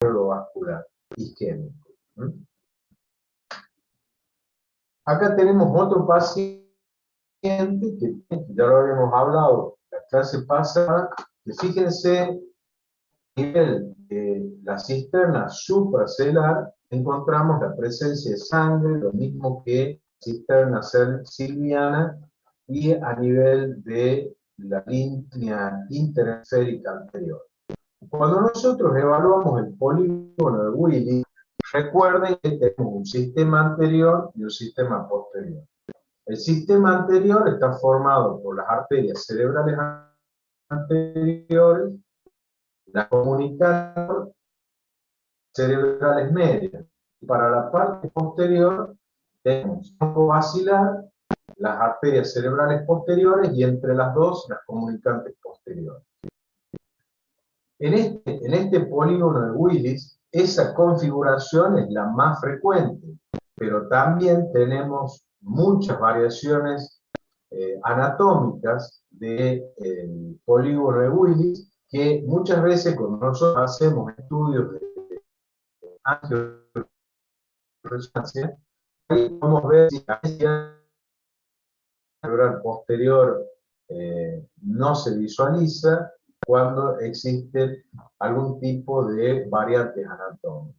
vascular isquémico. Acá tenemos otro paciente que ya lo habíamos hablado la clase pasada, que fíjense, a nivel de la cisterna supracelular encontramos la presencia de sangre, lo mismo que cisterna sylviana, y a nivel de la línea interhemisférica anterior. Cuando nosotros evaluamos el polígono de Willis, recuerden que tenemos un sistema anterior y un sistema posterior. El sistema anterior está formado por las arterias cerebrales anteriores, las comunicantes cerebrales medias. Y para la parte posterior tenemos el tronco basilar, las arterias cerebrales posteriores y entre las dos las comunicantes posteriores. En este polígono de Willis, esa configuración es la más frecuente, pero también tenemos muchas variaciones anatómicas del polígono de Willis, que muchas veces cuando nosotros hacemos estudios de angioresonancia, ahí podemos ver si la cerebral posterior no se visualiza cuando existe algún tipo de variantes anatómicas.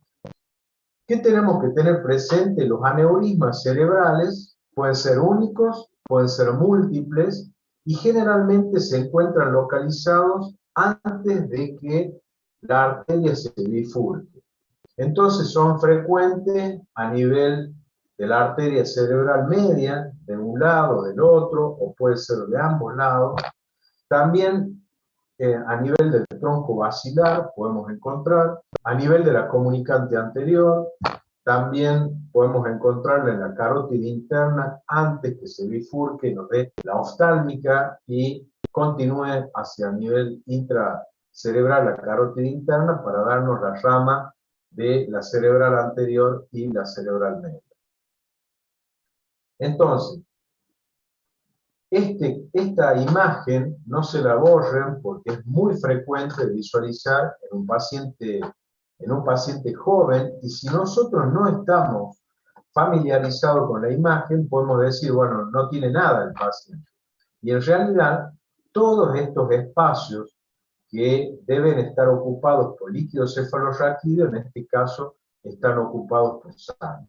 ¿Qué tenemos que tener presente? Los aneurismas cerebrales pueden ser únicos, pueden ser múltiples, y generalmente se encuentran localizados antes de que la arteria se bifurque. Entonces son frecuentes a nivel de la arteria cerebral media, de un lado, del otro, o puede ser de ambos lados. También a nivel del tronco basilar podemos encontrar, a nivel de la comunicante anterior, también podemos encontrarla en la carótida interna antes que se bifurque y nos dé la oftálmica y continúe hacia el nivel intracerebral, la carótida interna, para darnos la rama de la cerebral anterior y la cerebral media. Entonces, esta imagen no se la borren porque es muy frecuente visualizar en un paciente joven, y si nosotros no estamos familiarizados con la imagen, podemos decir, bueno, no tiene nada el paciente. Y en realidad, todos estos espacios que deben estar ocupados por líquido cefalorraquídeo, en este caso, están ocupados por sangre.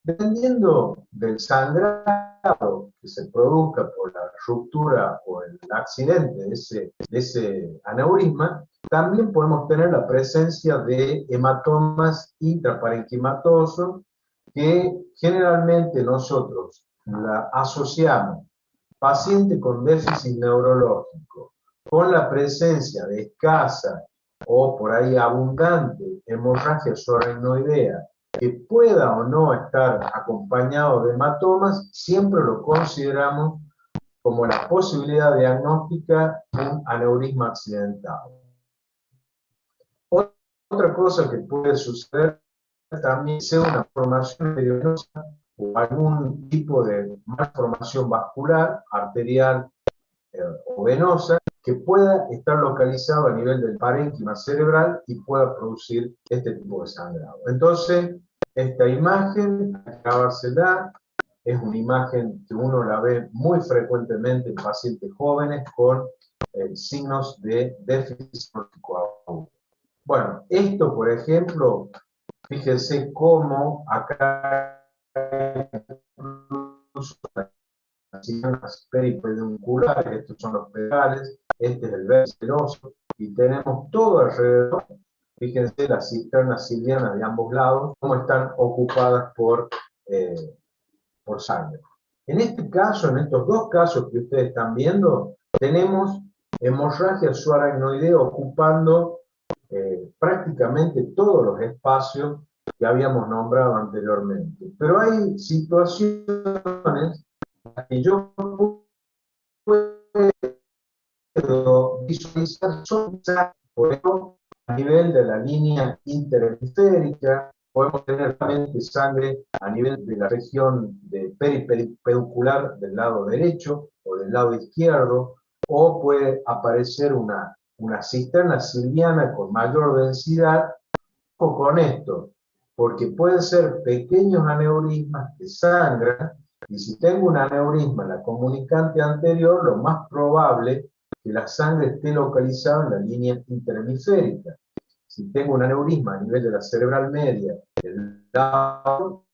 Dependiendo del sangrado que se produzca por la ruptura o el accidente de ese aneurisma, también podemos tener la presencia de hematomas intraparenquimatosos, que generalmente nosotros la asociamos paciente con déficit neurológico con la presencia de escasa o por ahí abundante hemorragia subaracnoidea, que pueda o no estar acompañado de hematomas, siempre lo consideramos como la posibilidad diagnóstica de un aneurisma accidental. Otra cosa que puede suceder también es una formación arteriosa o algún tipo de malformación vascular, arterial o venosa, que pueda estar localizado a nivel del parénquima cerebral y pueda producir este tipo de sangrado. Entonces, esta imagen, hay que grabársela, es una imagen que uno la ve muy frecuentemente en pacientes jóvenes con signos de déficit neurológico agudo. Bueno, esto, por ejemplo, fíjense cómo acá las peripedunculares, estos son los pedales, este es el vértice seroso, y tenemos todo alrededor, fíjense las cisternas sylvianas de ambos lados, cómo están ocupadas por sangre. En este caso, en estos dos casos que ustedes están viendo, tenemos hemorragia subaracnoidea ocupando prácticamente todos los espacios que habíamos nombrado anteriormente. Pero hay situaciones que yo puedo visualizar por ejemplo, a nivel de la línea interhemisférica, podemos tener realmente sangre a nivel de la región de peripeduncular del lado derecho o del lado izquierdo, o puede aparecer una una cisterna sylviana con mayor densidad. Ojo con esto, porque pueden ser pequeños aneurismas que sangran, y si tengo un aneurisma en la comunicante anterior, lo más probable es que la sangre esté localizada en la línea interhemisférica. Si tengo un aneurisma a nivel de la cerebral media, del lado,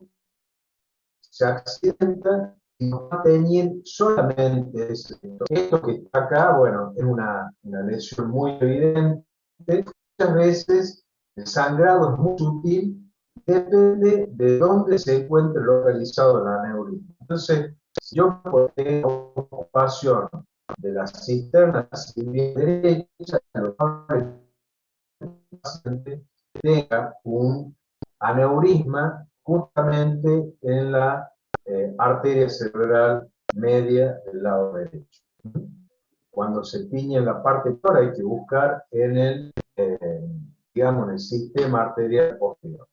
se accidenta y va a teñir solamente esto que está acá. Bueno, es una lesión muy evidente. Muchas veces el sangrado es muy sutil, depende de dónde se encuentre localizado el aneurisma. Entonces, si yo tengo ocupación de la cisterna derecha, lo paciente tenga un aneurisma justamente en la arteria cerebral media del lado derecho. Cuando se tiñe en la parte posterior hay que buscar en el, digamos, en el sistema arterial posterior.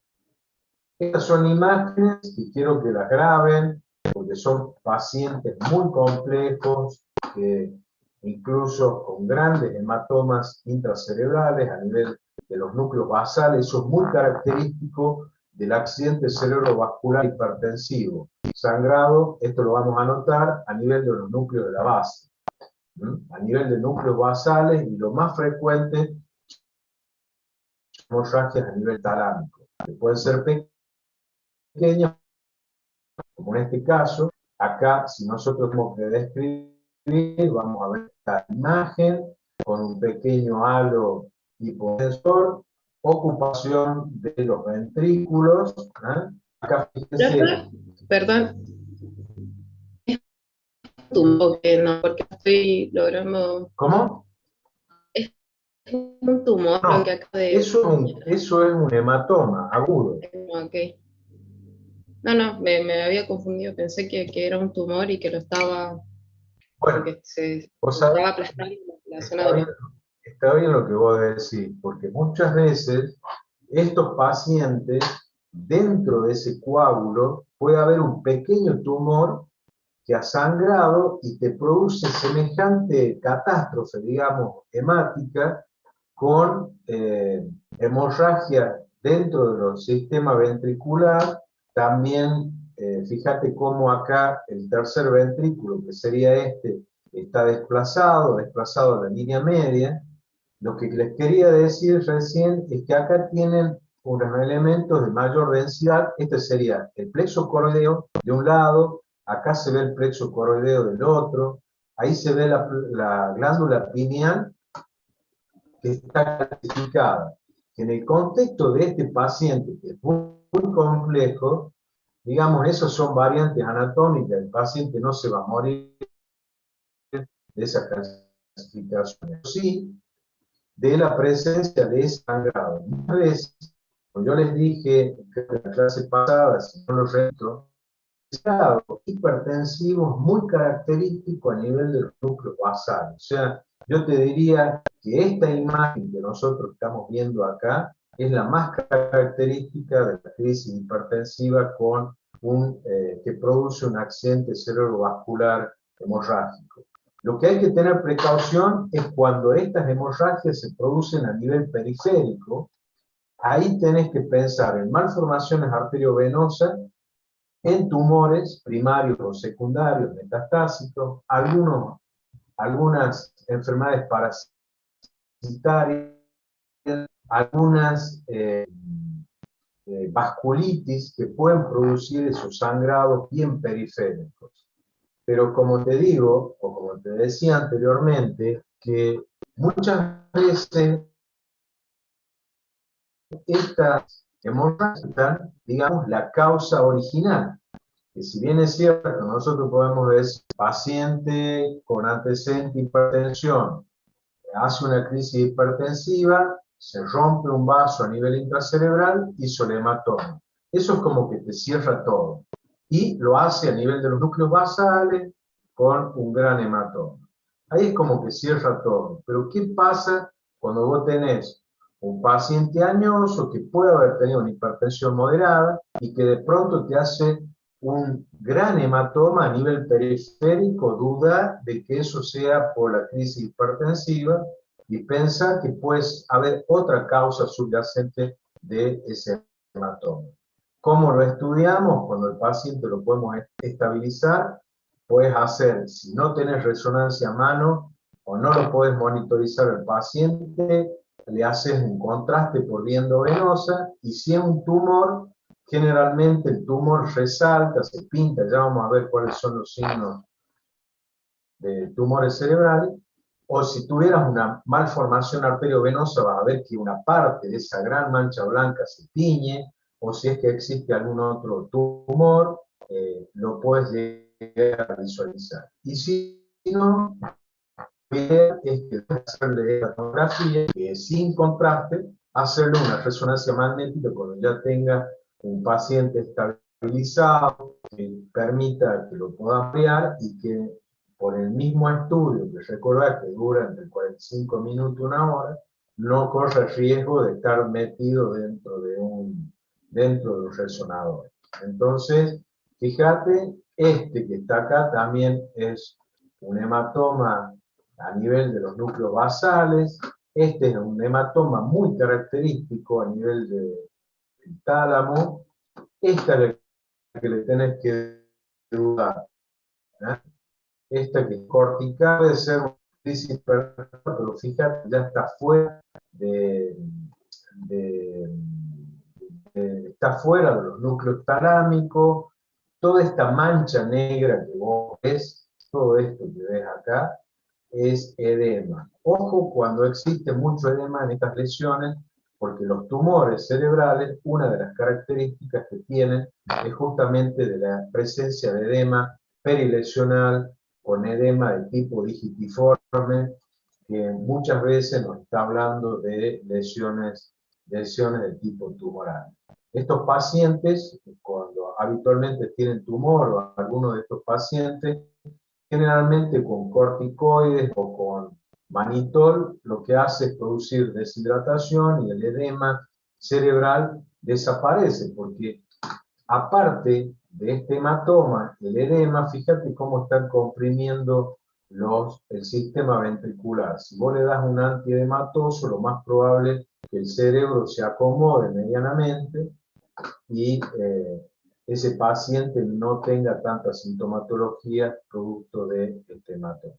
Estas son imágenes que quiero que las graben, porque son pacientes muy complejos, incluso con grandes hematomas intracerebrales a nivel de los núcleos basales. Eso es muy característico del accidente cerebrovascular hipertensivo. Sangrado, esto lo vamos a notar a nivel de los núcleos de la base, a nivel de núcleos basales, y lo más frecuente son hemorragias a nivel talámico, que pueden ser pequeñas, como en este caso. Acá, si nosotros tenemos que describir, vamos a ver esta imagen con un pequeño halo hipotensor, ocupación de los ventrículos. Acá fíjense. Perdón, tumor, que no, porque estoy logrando. ¿Cómo? Es un tumor lo que No, acabo de. eso es un hematoma agudo. Ok. No, no, me había confundido. Pensé que era un tumor y que lo estaba. Como Bueno, que se vos sabés, estaba aplastando la zona está de bien, los. está bien lo que vos decís, porque muchas veces estos pacientes, dentro de ese coágulo, puede haber un pequeño tumor que ha sangrado y te produce semejante catástrofe, digamos, hemática, con hemorragia dentro del sistema ventricular. También, fíjate cómo acá el tercer ventrículo, que sería este, está desplazado a la línea media. Lo que les quería decir recién es que acá tienen unos elementos de mayor densidad. Este sería el plexo coroideo de un lado, acá se ve el plexo coroideo del otro, ahí se ve la glándula pineal, que está clasificada. En el contexto de este paciente, que es muy complejo, digamos, esas son variantes anatómicas, el paciente no se va a morir de esa clasificación. Sí, de la presencia de sangrado. Una vez, como yo les dije en la clase pasada, si no lo repito, sangrado hipertensivo es muy característico a nivel de los núcleos basales. O sea, yo te diría que esta imagen que nosotros estamos viendo acá es la más característica de la crisis hipertensiva que produce un accidente cerebrovascular hemorrágico. Lo que hay que tener precaución es cuando estas hemorragias se producen a nivel periférico. Ahí tenés que pensar en malformaciones arteriovenosas, en tumores primarios o secundarios metastásicos, algunas enfermedades parasitarias, algunas vasculitis que pueden producir esos sangrados bien periféricos. Pero como te digo, o como te decía anteriormente, que muchas veces estas hemorragias, digamos, la causa original. Que si bien es cierto, nosotros podemos decir, paciente con antecedente de hipertensión, hace una crisis hipertensiva, se rompe un vaso a nivel intracerebral, hizo el hematoma. Eso es como que te cierra todo. Y lo hace a nivel de los núcleos basales con un gran hematoma. Ahí es como que cierra todo. Pero ¿qué pasa cuando vos tenés un paciente añoso que puede haber tenido una hipertensión moderada y que de pronto te hace un gran hematoma a nivel periférico? Duda de que eso sea por la crisis hipertensiva, y pensar que puede haber otra causa subyacente de ese hematoma. ¿Cómo lo estudiamos? Cuando el paciente lo podemos estabilizar, puedes hacer, si no tenés resonancia a mano o no lo puedes monitorizar al paciente, le haces un contraste por vía endovenosa, y si es un tumor, generalmente el tumor resalta, se pinta, ya vamos a ver cuáles son los signos de tumores cerebrales. O si tuvieras una malformación arteriovenosa, vas a ver que una parte de esa gran mancha blanca se tiñe, o si es que existe algún otro tumor, lo puedes llegar a visualizar. Y si no, la idea es que hacerle la tomografía, que sin contraste, hacerle una resonancia magnética cuando ya tenga un paciente estabilizado, que permita que lo pueda ampliar y que por el mismo estudio, que recordar que dura entre 45 minutos y una hora, no corre el riesgo de estar metido dentro de un resonador. Entonces, fíjate, este que está acá también es un hematoma a nivel de los núcleos basales. Este es un hematoma muy característico a nivel del tálamo. Esta es la que le tenés que dudar, ¿eh? Esta que es cortical puede ser una crisis perfecta, pero fíjate, ya está fuera de, está fuera de los núcleos talámicos. Toda esta mancha negra que vos ves, todo esto que ves acá, es edema. Ojo cuando existe mucho edema en estas lesiones, porque los tumores cerebrales, una de las características que tienen es justamente de la presencia de edema perilesional, con edema de tipo digitiforme, que muchas veces nos está hablando de lesiones de tipo tumoral. Estos pacientes, cuando habitualmente tienen tumor, o algunos de estos pacientes, generalmente con corticoides o con manitol, lo que hace es producir deshidratación y el edema cerebral desaparece, porque aparte de este hematoma, el edema, fíjate cómo están comprimiendo el sistema ventricular. Si vos le das un antiedematoso, lo más probable es que el cerebro se acomode medianamente y ese paciente no tenga tanta sintomatología producto de este hematoma.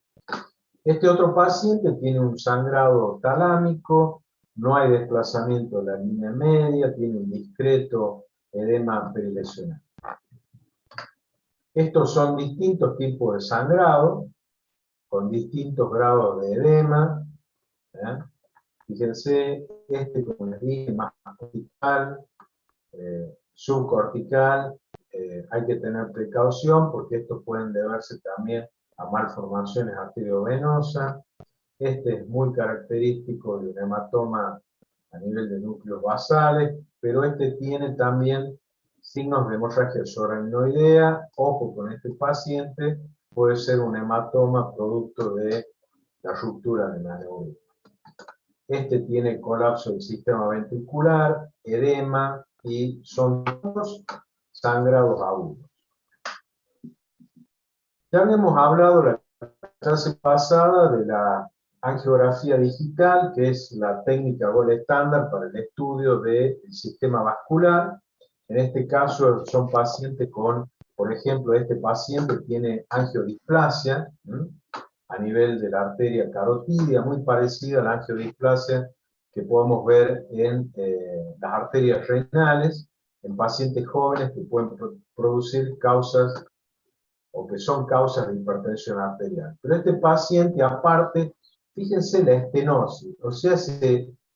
Este otro paciente tiene un sangrado talámico, no hay desplazamiento de la línea media, tiene un discreto edema perilesional. Estos son distintos tipos de sangrado, con distintos grados de edema. ¿Eh? Fíjense, este, como les dije, más cortical, subcortical, hay que tener precaución porque estos pueden deberse también a malformaciones arteriovenosas. Este es muy característico de un hematoma a nivel de núcleos basales, pero este tiene también signos de hemorragia subarachnoidea. Ojo con este paciente, puede ser un hematoma producto de la ruptura del aneurisma. Este tiene colapso del sistema ventricular, edema y son todos sangrados agudos. Ya habíamos hablado la clase pasada de la angiografía digital, que es la técnica gold estándar para el estudio del sistema vascular. En este caso son pacientes con, por ejemplo, este paciente tiene angiodisplasia, a nivel de la arteria carotidia, muy parecida a la angiodisplasia que podemos ver en las arterias renales, en pacientes jóvenes que pueden producir causas o que son causas de hipertensión arterial. Pero este paciente, aparte, fíjense la estenosis, o sea,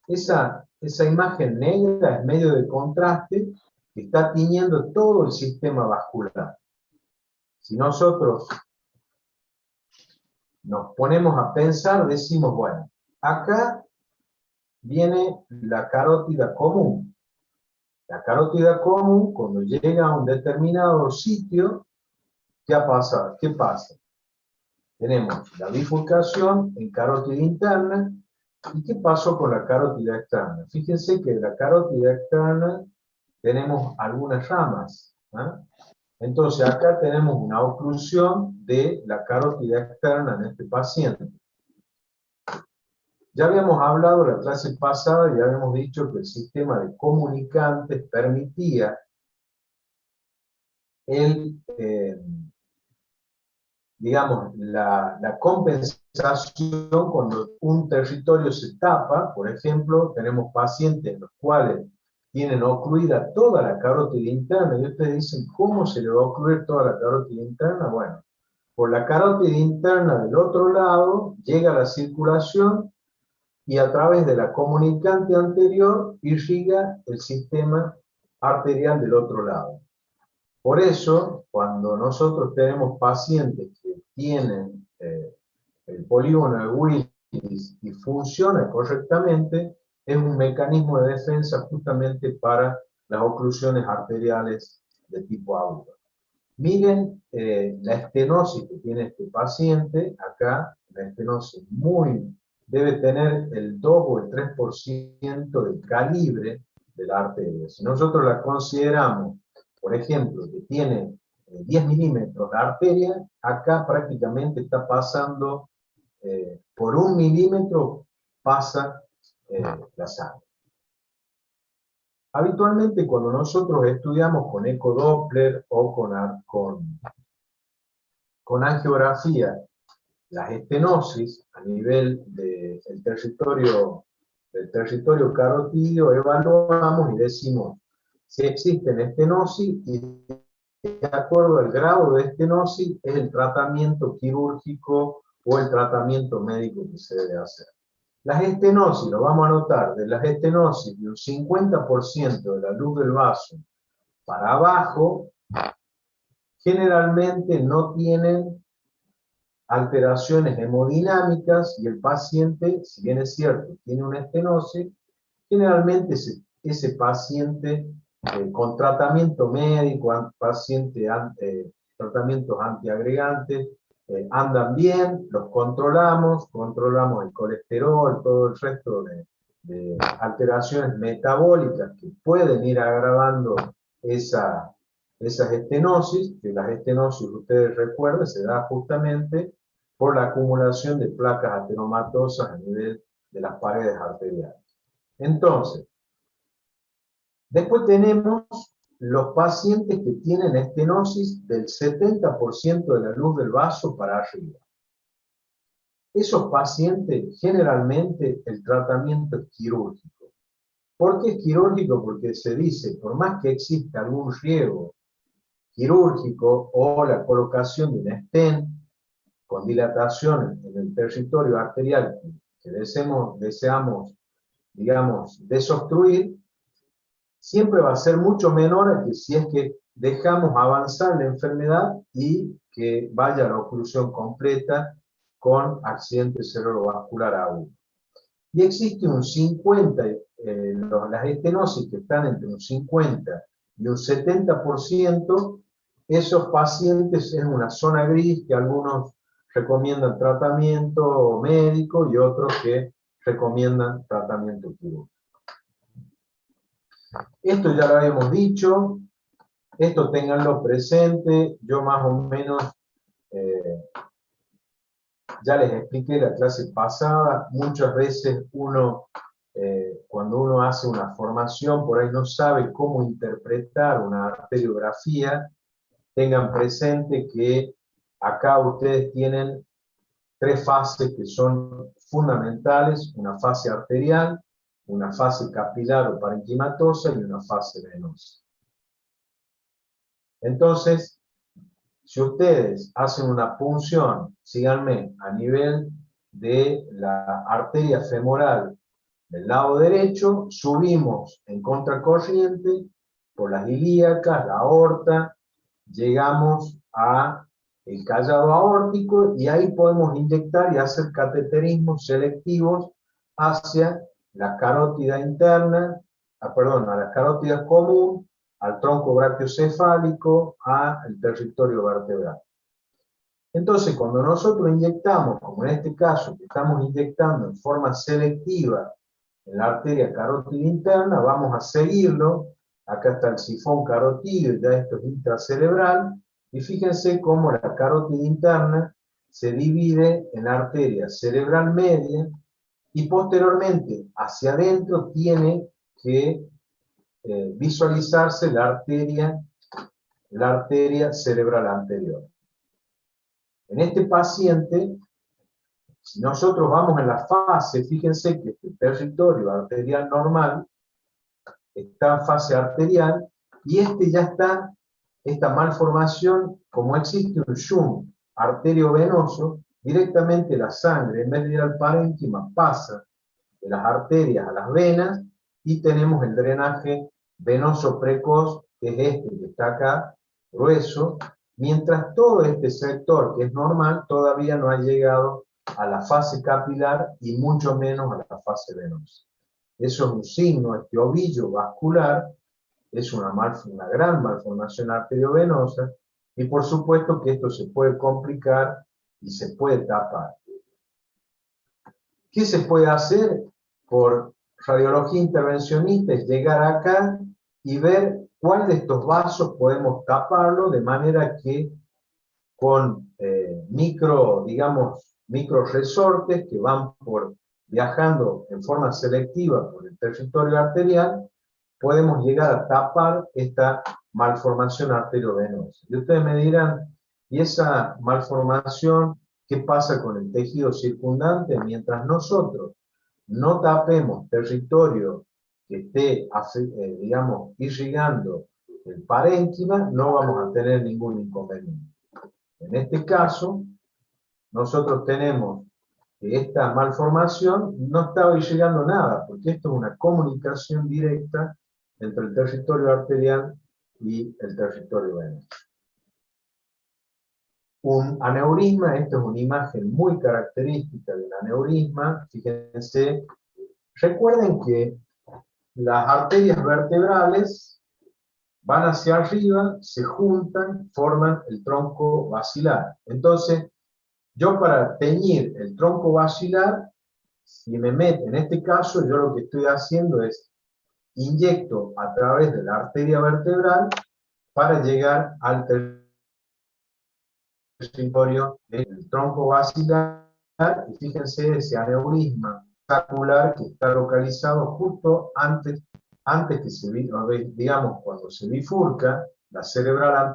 esa imagen negra es medio de contraste que está tiñendo todo el sistema vascular. Si nosotros nos ponemos a pensar, decimos, bueno, acá viene la carótida común. La carótida común, cuando llega a un determinado sitio, ¿qué pasa? ¿Qué pasa? Tenemos la bifurcación en carótida interna. ¿Y qué pasó con la carótida externa? Fíjense que en la carótida externa tenemos algunas ramas. ¿Eh? Entonces acá tenemos una oclusión de la carótida externa en este paciente. Ya habíamos hablado la clase pasada y habíamos dicho que el sistema de comunicantes permitía el, digamos, la compensación cuando un territorio se tapa. Por ejemplo, tenemos pacientes los cuales tienen ocluida toda la carótida interna, y ustedes dicen, ¿cómo se le va a ocluir toda la carótida interna? Bueno, por la carótida interna del otro lado llega la circulación y a través de la comunicante anterior irriga el sistema arterial del otro lado. Por eso, cuando nosotros tenemos pacientes que tienen el polígono de Willis y funciona correctamente, es un mecanismo de defensa justamente para las oclusiones arteriales de tipo agudo. Miren la estenosis que tiene este paciente. Acá la estenosis debe tener el 2 o el 3% del calibre de la arteria. Si nosotros la consideramos, por ejemplo, que tiene 10 milímetros la arteria, acá prácticamente está pasando por 1 milímetro pasa la sangre. Habitualmente cuando nosotros estudiamos con ecodoppler o con angiografía las estenosis a nivel del territorio carotídeo, evaluamos y decimos si existen estenosis, y de acuerdo al grado de estenosis es el tratamiento quirúrgico o el tratamiento médico que se debe hacer. Las estenosis, lo vamos a notar, de las estenosis de un 50% de la luz del vaso para abajo, generalmente no tienen alteraciones hemodinámicas y el paciente, si bien es cierto, tiene una estenosis, generalmente ese paciente con tratamiento médico, tratamientos antiagregantes, andan bien, los controlamos el colesterol, todo el resto de alteraciones metabólicas que pueden ir agravando esas estenosis, que las estenosis, ustedes recuerden, se da justamente por la acumulación de placas ateromatosas a nivel de las paredes arteriales. Entonces, después tenemos los pacientes que tienen estenosis del 70% de la luz del vaso para arriba. Esos pacientes, generalmente, el tratamiento es quirúrgico. ¿Por qué es quirúrgico? Porque se dice, por más que exista algún riesgo quirúrgico o la colocación de un stent con dilatación en el territorio arterial que deseamos, digamos, desobstruir, siempre va a ser mucho menor a que si es que dejamos avanzar la enfermedad y que vaya a la oclusión completa con accidente cerebrovascular agudo. Y existe un 50, las estenosis que están entre un 50 y un 70%, esos pacientes en una zona gris que algunos recomiendan tratamiento médico y otros que recomiendan tratamiento quirúrgico. Esto ya lo habíamos dicho, esto ténganlo presente, yo más o menos ya les expliqué la clase pasada. Muchas veces cuando uno hace una formación, por ahí no sabe cómo interpretar una arteriografía. Tengan presente que acá ustedes tienen 3 fases que son fundamentales: una fase arterial, una fase capilar o parenquimatosa y una fase venosa. Entonces, si ustedes hacen una punción, síganme, a nivel de la arteria femoral del lado derecho, subimos en contracorriente por las ilíacas, la aorta, llegamos a el callado aórtico y ahí podemos inyectar y hacer cateterismos selectivos hacia la carótida interna, a la carótida común, al tronco brachiocefálico, al territorio vertebral. Entonces, cuando nosotros inyectamos, como en este caso, que estamos inyectando en forma selectiva en la arteria carótida interna, vamos a seguirlo. Acá está el sifón carotídeo, ya esto es intracerebral, y fíjense cómo la carótida interna se divide en arteria cerebral media, y posteriormente hacia adentro tiene que visualizarse la arteria cerebral anterior. En este paciente, si nosotros vamos en la fase, fíjense que este territorio arterial normal está en fase arterial y ya está, esta malformación, como existe un shunt arteriovenoso, directamente la sangre, en vez de ir al parénquima, pasa de las arterias a las venas y tenemos el drenaje venoso precoz, que es este que está acá, grueso, mientras todo este sector, que es normal, todavía no ha llegado a la fase capilar y mucho menos a la fase venosa. Eso es un signo, este ovillo vascular es una gran malformación arteriovenosa y por supuesto que esto se puede complicar y se puede tapar. ¿Qué se puede hacer por radiología intervencionista? Es llegar acá y ver cuál de estos vasos podemos taparlo de manera que con micro resortes que van viajando en forma selectiva por el territorio arterial, podemos llegar a tapar esta malformación arteriovenosa. Y ustedes me dirán, ¿y esa malformación qué pasa con el tejido circundante? Mientras nosotros no tapemos territorio que esté, irrigando el parénquima, no vamos a tener ningún inconveniente. En este caso, nosotros tenemos que esta malformación no estaba irrigando nada, porque esto es una comunicación directa entre el territorio arterial y el territorio venoso. Un aneurisma, esta es una imagen muy característica del aneurisma, fíjense, recuerden que las arterias vertebrales van hacia arriba, se juntan, forman el tronco basilar. Entonces, yo para teñir el tronco basilar, si me meto, en este caso, yo lo que estoy haciendo es inyecto a través de la arteria vertebral para llegar al territorio del tronco basilar, y fíjense ese aneurisma saccular que está localizado justo antes que digamos, cuando se bifurca la cerebral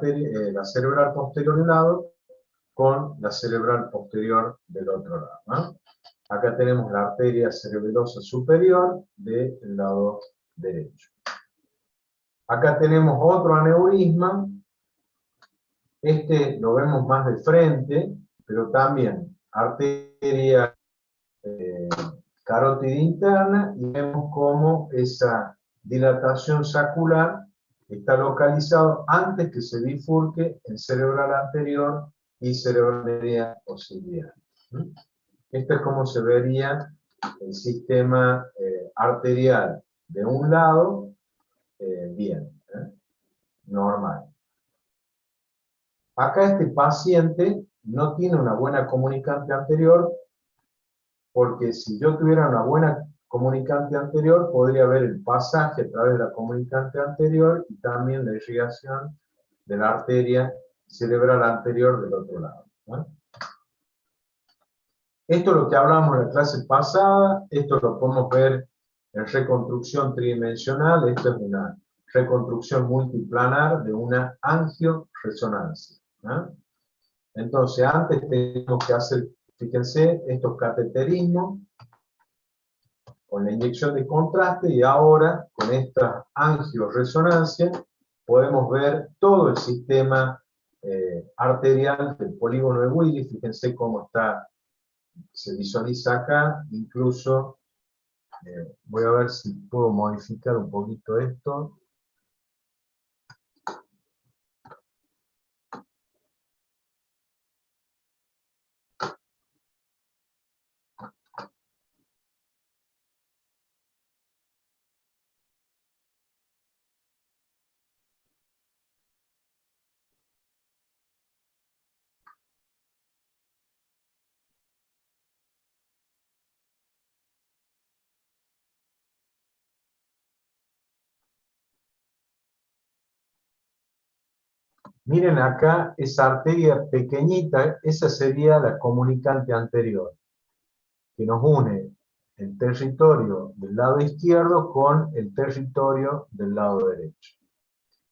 posterior de un lado con la cerebral posterior del otro lado, ¿no? Acá tenemos la arteria cerebelosa superior del lado derecho. Acá tenemos otro aneurisma. Este lo vemos más de frente, pero también arteria carótida interna, y vemos cómo esa dilatación saccular está localizado antes que se bifurque en cerebral anterior y cerebral media occipital. Esto es como se vería el sistema arterial de un lado, bien, normal. Acá este paciente no tiene una buena comunicante anterior, porque si yo tuviera una buena comunicante anterior, podría ver el pasaje a través de la comunicante anterior y también la irrigación de la arteria cerebral anterior del otro lado, ¿no? Esto es lo que hablamos en la clase pasada, esto lo podemos ver en reconstrucción tridimensional, esto es una reconstrucción multiplanar de una angioresonancia, ¿no? Entonces, antes tenemos que hacer, fíjense, estos cateterismos con la inyección de contraste, y ahora con esta angioresonancia podemos ver todo el sistema arterial del polígono de Willy. Fíjense cómo está, se visualiza acá, incluso voy a ver si puedo modificar un poquito esto. Miren acá, esa arteria pequeñita, esa sería la comunicante anterior, que nos une el territorio del lado izquierdo con el territorio del lado derecho.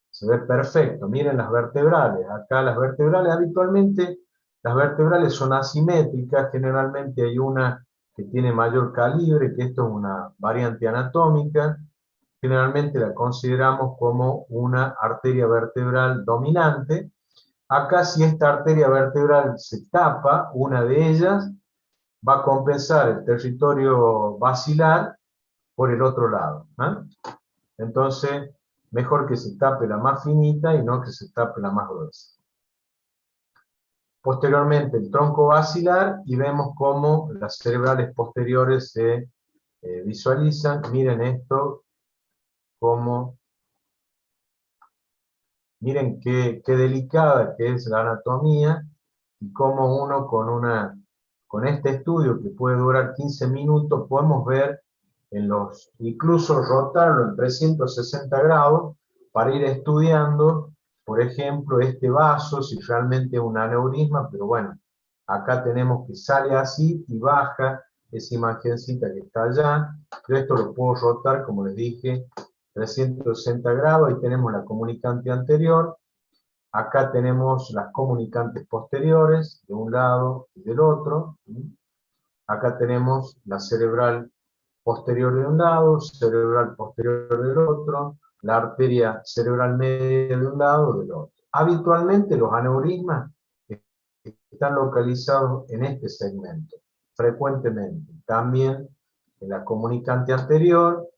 Se ve perfecto. Miren las vertebrales. Acá las vertebrales, habitualmente, las vertebrales son asimétricas. Generalmente hay una que tiene mayor calibre, que esto es una variante anatómica. Generalmente la consideramos como una arteria vertebral dominante. Acá, si esta arteria vertebral se tapa, una de ellas va a compensar el territorio basilar por el otro lado, ¿eh? Entonces, mejor que se tape la más finita y no que se tape la más gruesa. Posteriormente el tronco basilar y vemos cómo las cerebrales posteriores se visualizan. Miren esto, miren qué delicada que es la anatomía y cómo uno con este estudio que puede durar 15 minutos podemos ver incluso rotarlo en 360 grados para ir estudiando, por ejemplo, este vaso, si realmente es un aneurisma, pero bueno, acá tenemos que sale así y baja esa imagencita que está allá. Yo esto lo puedo rotar, como les dije, 360 grados, ahí tenemos la comunicante anterior, acá tenemos las comunicantes posteriores, de un lado y del otro, acá tenemos la cerebral posterior de un lado, cerebral posterior del otro, la arteria cerebral media de un lado o del otro. Habitualmente los aneurismas están localizados en este segmento, frecuentemente. También en la comunicante anterior,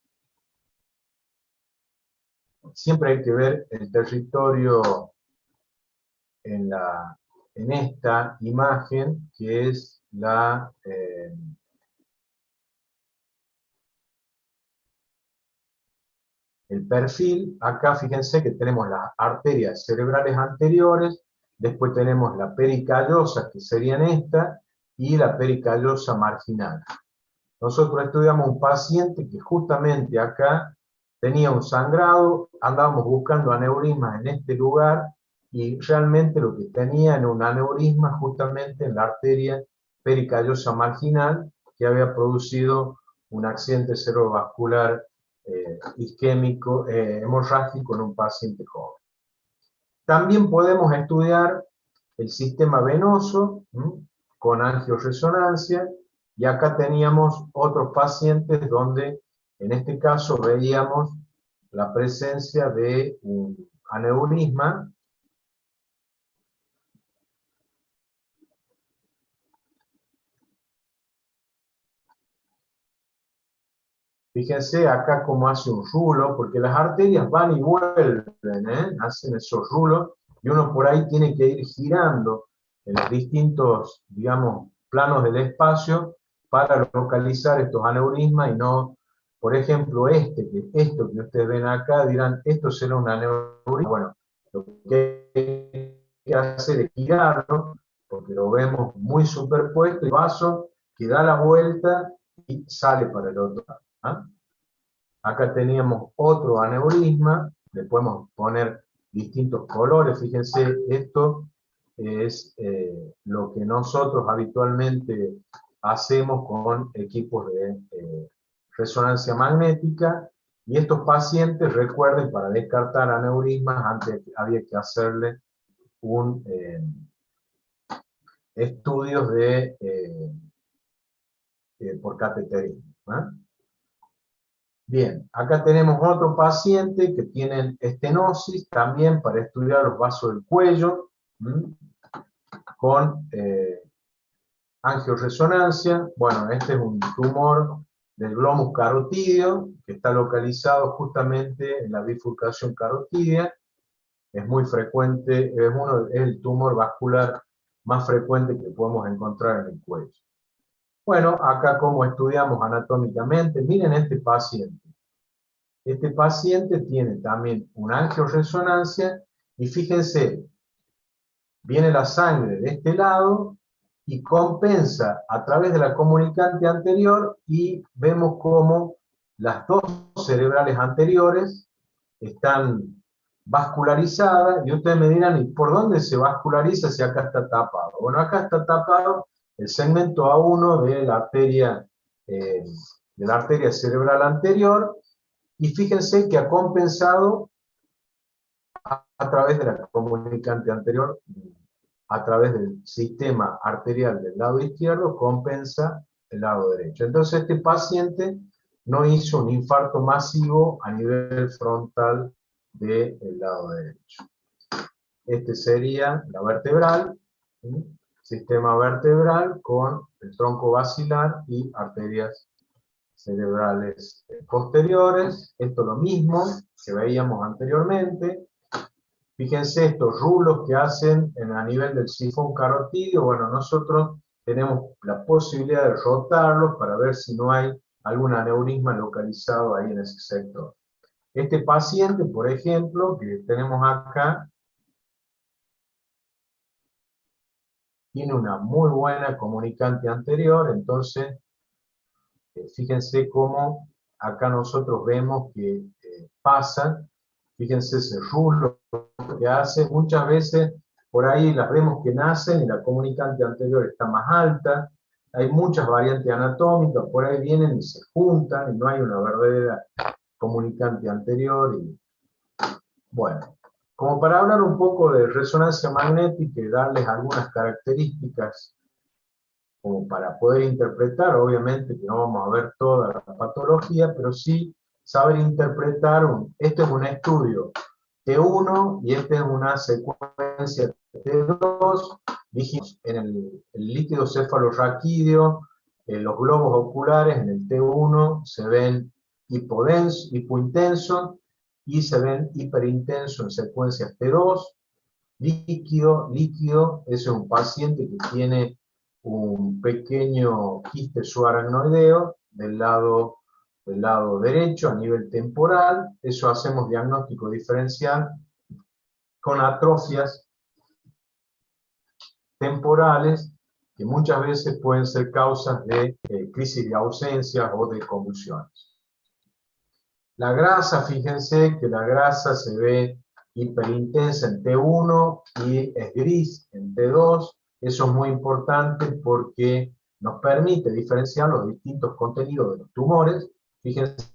siempre hay que ver el territorio en esta imagen, que es el perfil. Acá fíjense que tenemos las arterias cerebrales anteriores, después tenemos la pericallosa, que serían estas, y la pericallosa marginal. Nosotros estudiamos un paciente que justamente acá tenía un sangrado, andábamos buscando aneurismas en este lugar, y realmente lo que tenía era un aneurisma justamente en la arteria pericallosa marginal, que había producido un accidente cerebrovascular isquémico, hemorrágico en un paciente joven. También podemos estudiar el sistema venoso con angioresonancia, y acá teníamos otros pacientes donde en este caso veíamos la presencia de un aneurisma. Fíjense acá cómo hace un rulo, porque las arterias van y vuelven, hacen esos rulos, y uno por ahí tiene que ir girando en los distintos, digamos, planos del espacio para localizar estos aneurismas y no, por ejemplo, esto que ustedes ven acá, dirán, esto será un aneurisma. Bueno, lo que hay que hacer es girarlo, porque lo vemos muy superpuesto, y el vaso que da la vuelta y sale para el otro lado. Acá teníamos otro aneurisma, le podemos poner distintos colores. Fíjense, esto es lo que nosotros habitualmente hacemos con equipos de resonancia magnética, y estos pacientes, recuerden, para descartar aneurismas antes había que hacerle un estudios por cateterismo. Bien, acá tenemos otro paciente que tiene estenosis, también para estudiar los vasos del cuello, con angioresonancia. Bueno, este es un tumor del glomus carotídeo, que está localizado justamente en la bifurcación carotídea. Es muy frecuente, es el tumor vascular más frecuente que podemos encontrar en el cuello. Bueno, acá como estudiamos anatómicamente, miren este paciente. Este paciente tiene también una angioresonancia, y fíjense, viene la sangre de este lado y compensa a través de la comunicante anterior, y vemos cómo las dos cerebrales anteriores están vascularizadas, y ustedes me dirán, ¿y por dónde se vasculariza si acá está tapado? Bueno, acá está tapado el segmento A1 de la arteria de la arteria cerebral anterior, y fíjense que ha compensado a través de la comunicante anterior, a través del sistema arterial del lado izquierdo, compensa el lado derecho. Entonces este paciente no hizo un infarto masivo a nivel frontal del lado derecho. Este sería la vertebral, ¿sí? Sistema vertebral con el tronco basilar y arterias cerebrales posteriores. Esto es lo mismo que veíamos anteriormente. Fíjense estos rulos que hacen a nivel del sifón carotídeo. Bueno, nosotros tenemos la posibilidad de rotarlos para ver si no hay algún aneurisma localizado ahí en ese sector. Este paciente, por ejemplo, que tenemos acá, tiene una muy buena comunicante anterior. Entonces, fíjense cómo acá nosotros vemos que pasan. Fíjense ese rulo que hace. Muchas veces por ahí las vemos que nacen y la comunicante anterior está más alta. Hay muchas variantes anatómicas, por ahí vienen y se juntan y no hay una verdadera comunicante anterior. Y, bueno, como para hablar un poco de resonancia magnética y darles algunas características como para poder interpretar, obviamente que no vamos a ver toda la patología, pero sí saber interpretar, este es un estudio T1 y esta es una secuencia T2, dijimos en el líquido cefalorraquídeo, los globos oculares en el T1 se ven hipointensos y se ven hiperintensos en secuencias T2, líquido, ese es un paciente que tiene un pequeño quiste subaracnoideo del lado derecho a nivel temporal. Eso hacemos diagnóstico diferencial con atrofias temporales que muchas veces pueden ser causas de crisis de ausencia o de convulsiones. La grasa, fíjense que la grasa se ve hiperintensa en T1 y es gris en T2. Eso es muy importante porque nos permite diferenciar los distintos contenidos de los tumores. Fíjense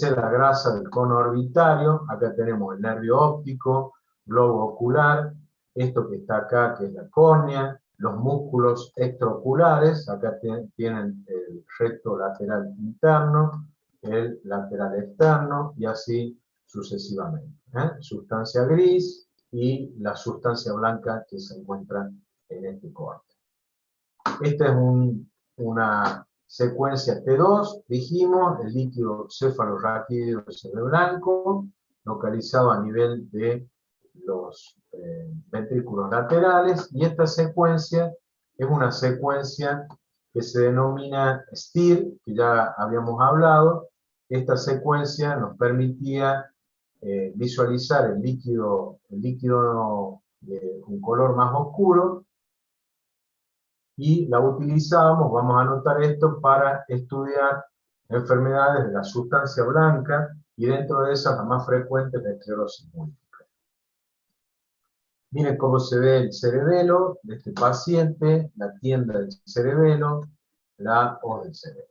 la grasa del cono orbitario, acá tenemos el nervio óptico, globo ocular, esto que está acá que es la córnea, los músculos extraoculares, acá tienen el recto lateral interno, el lateral externo y así sucesivamente. Sustancia gris y la sustancia blanca que se encuentra en este corte. Esta es una secuencia T2, dijimos, el líquido cefalorraquídeo blanco, localizado a nivel de los ventrículos laterales, y esta secuencia es una secuencia que se denomina STIR, que ya habíamos hablado. Esta secuencia nos permitía visualizar el líquido de un color más oscuro, y la utilizábamos, vamos a anotar esto, para estudiar enfermedades de la sustancia blanca, y dentro de esas la más frecuente es la esclerosis múltiple. Miren cómo se ve el cerebelo de este paciente, la tienda del cerebelo, la hoz del cerebelo.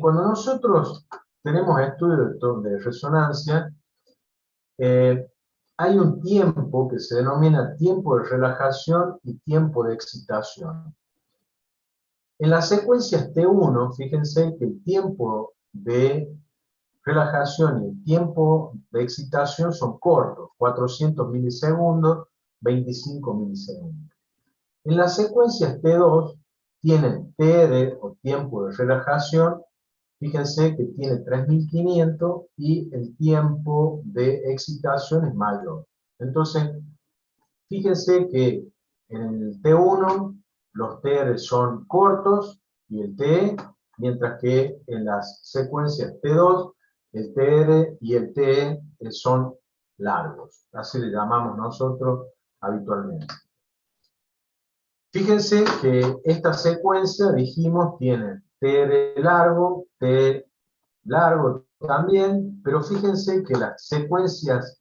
Cuando nosotros tenemos estudios de resonancia, hay un tiempo que se denomina tiempo de relajación y tiempo de excitación. En las secuencias T1, fíjense que el tiempo de relajación y el tiempo de excitación son cortos, 400 milisegundos, 25 milisegundos. En las secuencias T2 tienen TR o tiempo de relajación, fíjense que tiene 3500 y el tiempo de excitación es mayor. Entonces, fíjense que en el T1 los TR son cortos y el TE, mientras que en las secuencias T2 el TR y el TE son largos. Así le llamamos nosotros habitualmente. Fíjense que esta secuencia, dijimos, tiene TR largo, T largo también, pero fíjense que las secuencias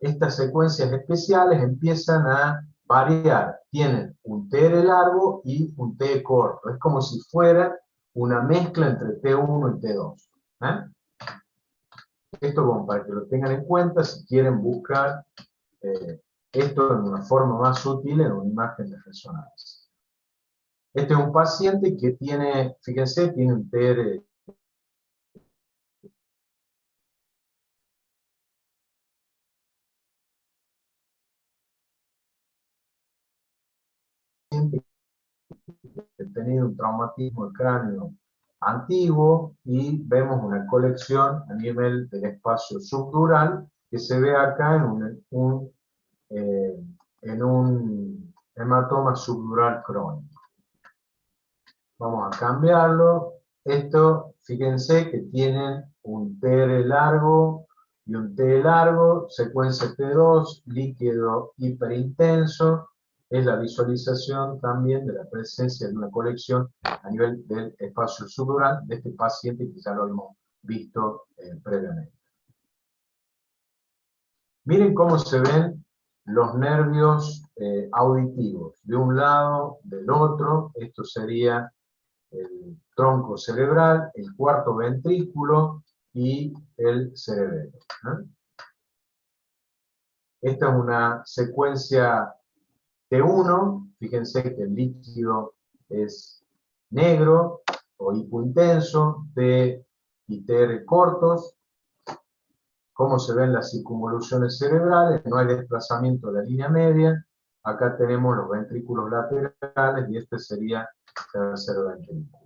estas secuencias especiales empiezan a variar. Tienen un TR largo y un T corto. Es como si fuera una mezcla entre T1 y T2. Esto como para que lo tengan en cuenta si quieren buscar esto en una forma más sutil en una imagen de resonancia. Este es un paciente que tiene, fíjense, tiene un TR que ha tenido un traumatismo del cráneo antiguo y vemos una colección a nivel del espacio subdural que se ve acá en un hematoma subdural crónico. Vamos a cambiarlo. Esto, fíjense que tienen un TR largo y un T largo, secuencia T2, líquido hiperintenso. Es la visualización también de la presencia de una colección a nivel del espacio subdural de este paciente que ya lo hemos visto previamente. Miren cómo se ven los nervios auditivos, de un lado, del otro. Esto sería el tronco cerebral, el cuarto ventrículo y el cerebelo. Esta es una secuencia T1, fíjense que el líquido es negro o hipointenso, T y TR cortos. Cómo se ven las circunvoluciones cerebrales, no hay desplazamiento de la línea media. Acá tenemos los ventrículos laterales y este sería el tercer ventrículo.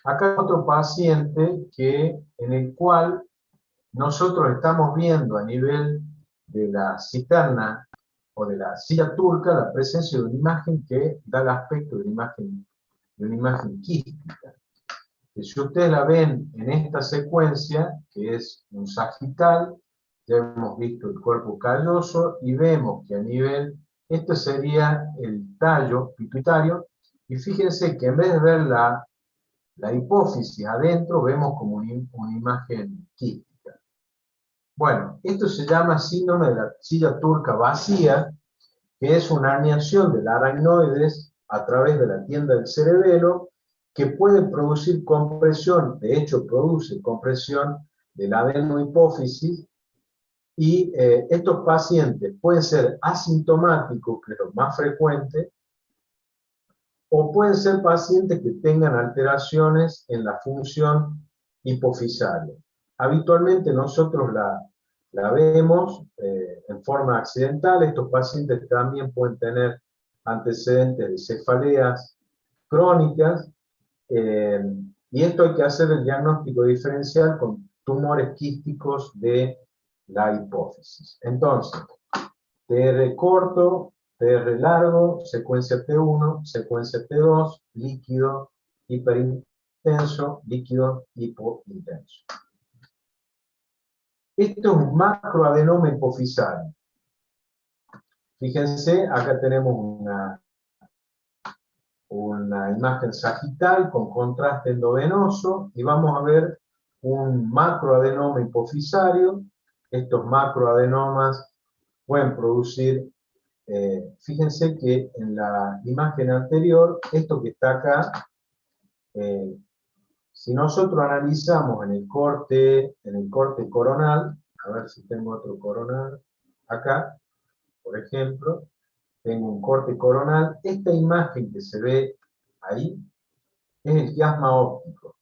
Acá otro paciente en el cual nosotros estamos viendo a nivel de la cisterna o de la silla turca la presencia de una imagen que da el aspecto de una imagen quística. Que si ustedes la ven en esta secuencia, que es un sagital, ya hemos visto el cuerpo calloso y vemos que a nivel, este sería el tallo pituitario, y fíjense que en vez de ver la hipófisis adentro, vemos como una imagen quística. Bueno, esto se llama síndrome de la silla turca vacía, que es una herniación del aracnoides a través de la tienda del cerebelo, que puede producir compresión, de hecho produce compresión de la adenohipófisis, y estos pacientes pueden ser asintomáticos, que es lo más frecuente, o pueden ser pacientes que tengan alteraciones en la función hipofisaria. Habitualmente nosotros la vemos en forma accidental. Estos pacientes también pueden tener antecedentes de cefaleas crónicas, y esto hay que hacer el diagnóstico diferencial con tumores quísticos de la hipófisis. Entonces, TR corto, TR largo, secuencia T1, secuencia T2, líquido hiperintenso, líquido hipointenso. Esto es un macroadenoma hipofisario. Fíjense, acá tenemos una imagen sagital con contraste endovenoso y vamos a ver un macroadenoma hipofisario. Estos macroadenomas pueden producir, fíjense que en la imagen anterior, esto que está acá, si nosotros analizamos en el corte coronal, a ver si tengo otro coronal, acá, por ejemplo, tengo un corte coronal, esta imagen que se ve ahí es el quiasma óptico.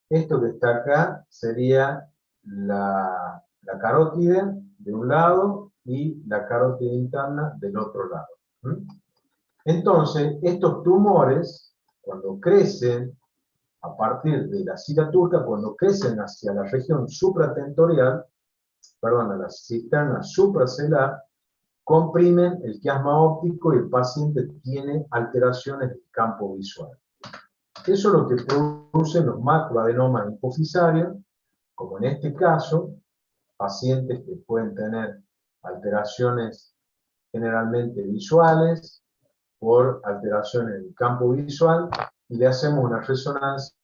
Esto que está acá sería la carótide de un lado y la carótide interna del otro lado. Entonces, estos tumores, cuando crecen a partir de la silla turca, cuando crecen hacia la región supratentorial, perdón, a la cisterna supracelular, comprimen el quiasma óptico y el paciente tiene alteraciones del campo visual. Eso es lo que producen los macroadenomas hipofisarios, como en este caso, pacientes que pueden tener alteraciones generalmente visuales, por alteraciones del campo visual, y le hacemos una resonancia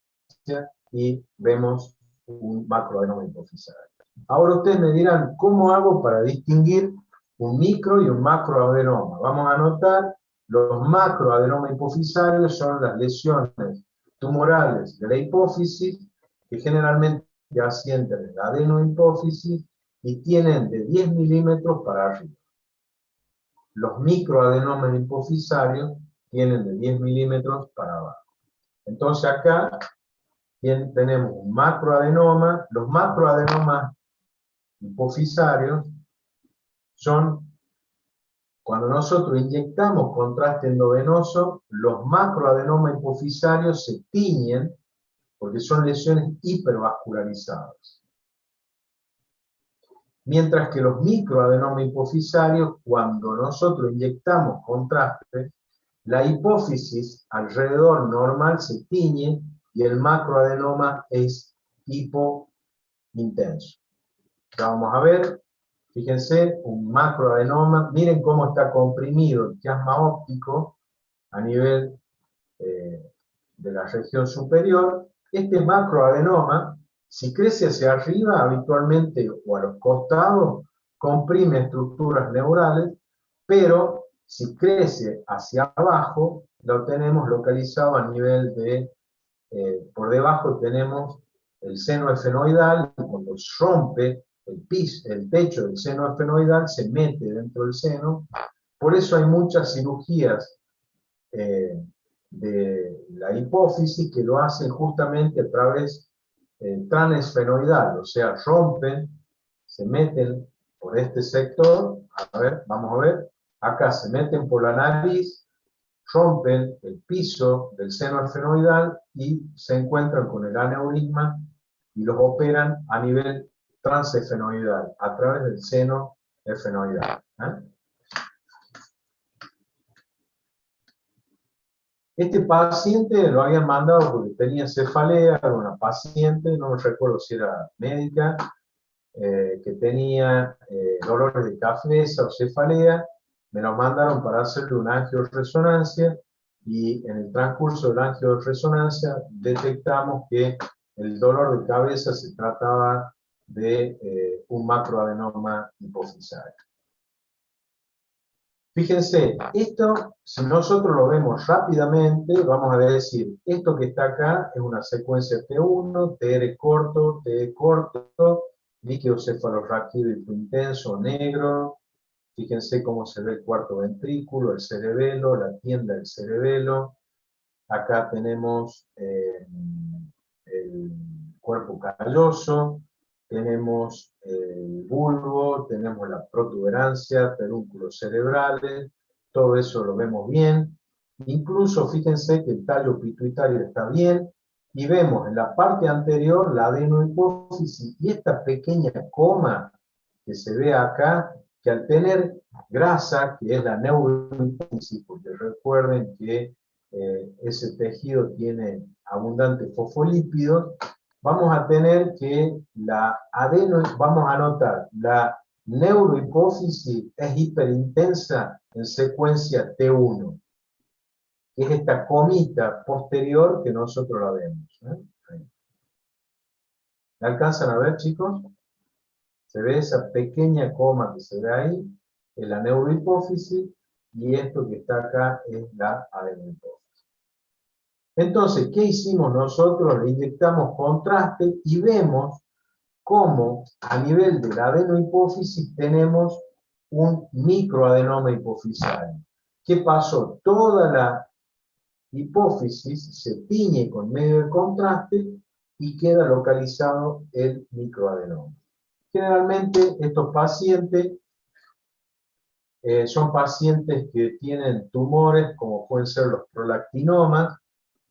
y vemos un macroadenoma hipofisario. Ahora ustedes me dirán, ¿cómo hago para distinguir un micro y un macroadenoma? Vamos a anotar, los macroadenomas hipofisarios son las lesiones tumorales de la hipófisis, que generalmente asientan en la adenohipófisis y tienen de 10 milímetros para arriba. Los microadenomas hipofisarios tienen de 10 milímetros para abajo. Entonces acá tenemos un macroadenoma. Los macroadenomas hipofisarios son, cuando nosotros inyectamos contraste endovenoso, los macroadenomas hipofisarios se tiñen porque son lesiones hipervascularizadas. Mientras que los microadenomas hipofisarios, cuando nosotros inyectamos contraste, la hipófisis alrededor normal se tiñe y el macroadenoma es hipointenso. Ya vamos a ver, fíjense, un macroadenoma, miren cómo está comprimido el chiasma óptico a nivel de la región superior. Este macroadenoma, si crece hacia arriba, habitualmente, o a los costados, comprime estructuras neurales, pero si crece hacia abajo, lo tenemos localizado a nivel de, por debajo tenemos el seno esfenoidal, y cuando rompe el techo del seno esfenoidal, se mete dentro del seno. Por eso hay muchas cirugías de la hipófisis que lo hacen justamente a través transfenoidal, o sea, rompen, se meten por este sector, a ver, vamos a ver, acá se meten por la nariz, rompen el piso del seno esfenoidal y se encuentran con el aneurisma y los operan a nivel transesfenoidal, a través del seno esfenoidal. Este paciente lo habían mandado porque tenía cefalea, era una paciente, no me recuerdo si era médica, que tenía dolores de cabeza o cefalea, me lo mandaron para hacerle una angioresonancia y en el transcurso de la angioresonancia detectamos que el dolor de cabeza se trataba de un macroadenoma hipofisario. Fíjense, esto, si nosotros lo vemos rápidamente, vamos a decir, esto que está acá es una secuencia T1, TR corto, TE corto, líquido cefalorraquídeo intenso, negro. Fíjense cómo se ve el cuarto ventrículo, el cerebelo, la tienda del cerebelo. Acá tenemos el cuerpo calloso, tenemos el bulbo, tenemos la protuberancia, pedúnculos cerebrales, todo eso lo vemos bien. Incluso fíjense que el tallo pituitario está bien, y vemos en la parte anterior la adenohipófisis y esta pequeña coma que se ve acá, que al tener grasa, que es la neurohipófisis, porque recuerden que ese tejido tiene abundantes fosfolípidos, vamos a tener que vamos a notar, la neurohipófisis es hiperintensa en secuencia T1, que es esta comita posterior que nosotros la vemos. ¿La alcanzan a ver, chicos? Se ve esa pequeña coma que se ve ahí, es la neurohipófisis, y esto que está acá es la adenohipófisis. Entonces, ¿qué hicimos nosotros? Le inyectamos contraste y vemos cómo a nivel de la adenohipófisis tenemos un microadenoma hipofisario. ¿Qué pasó? Toda la hipófisis se tiñe con medio de contraste y queda localizado el microadenoma. Generalmente estos pacientes son pacientes que tienen tumores como pueden ser los prolactinomas,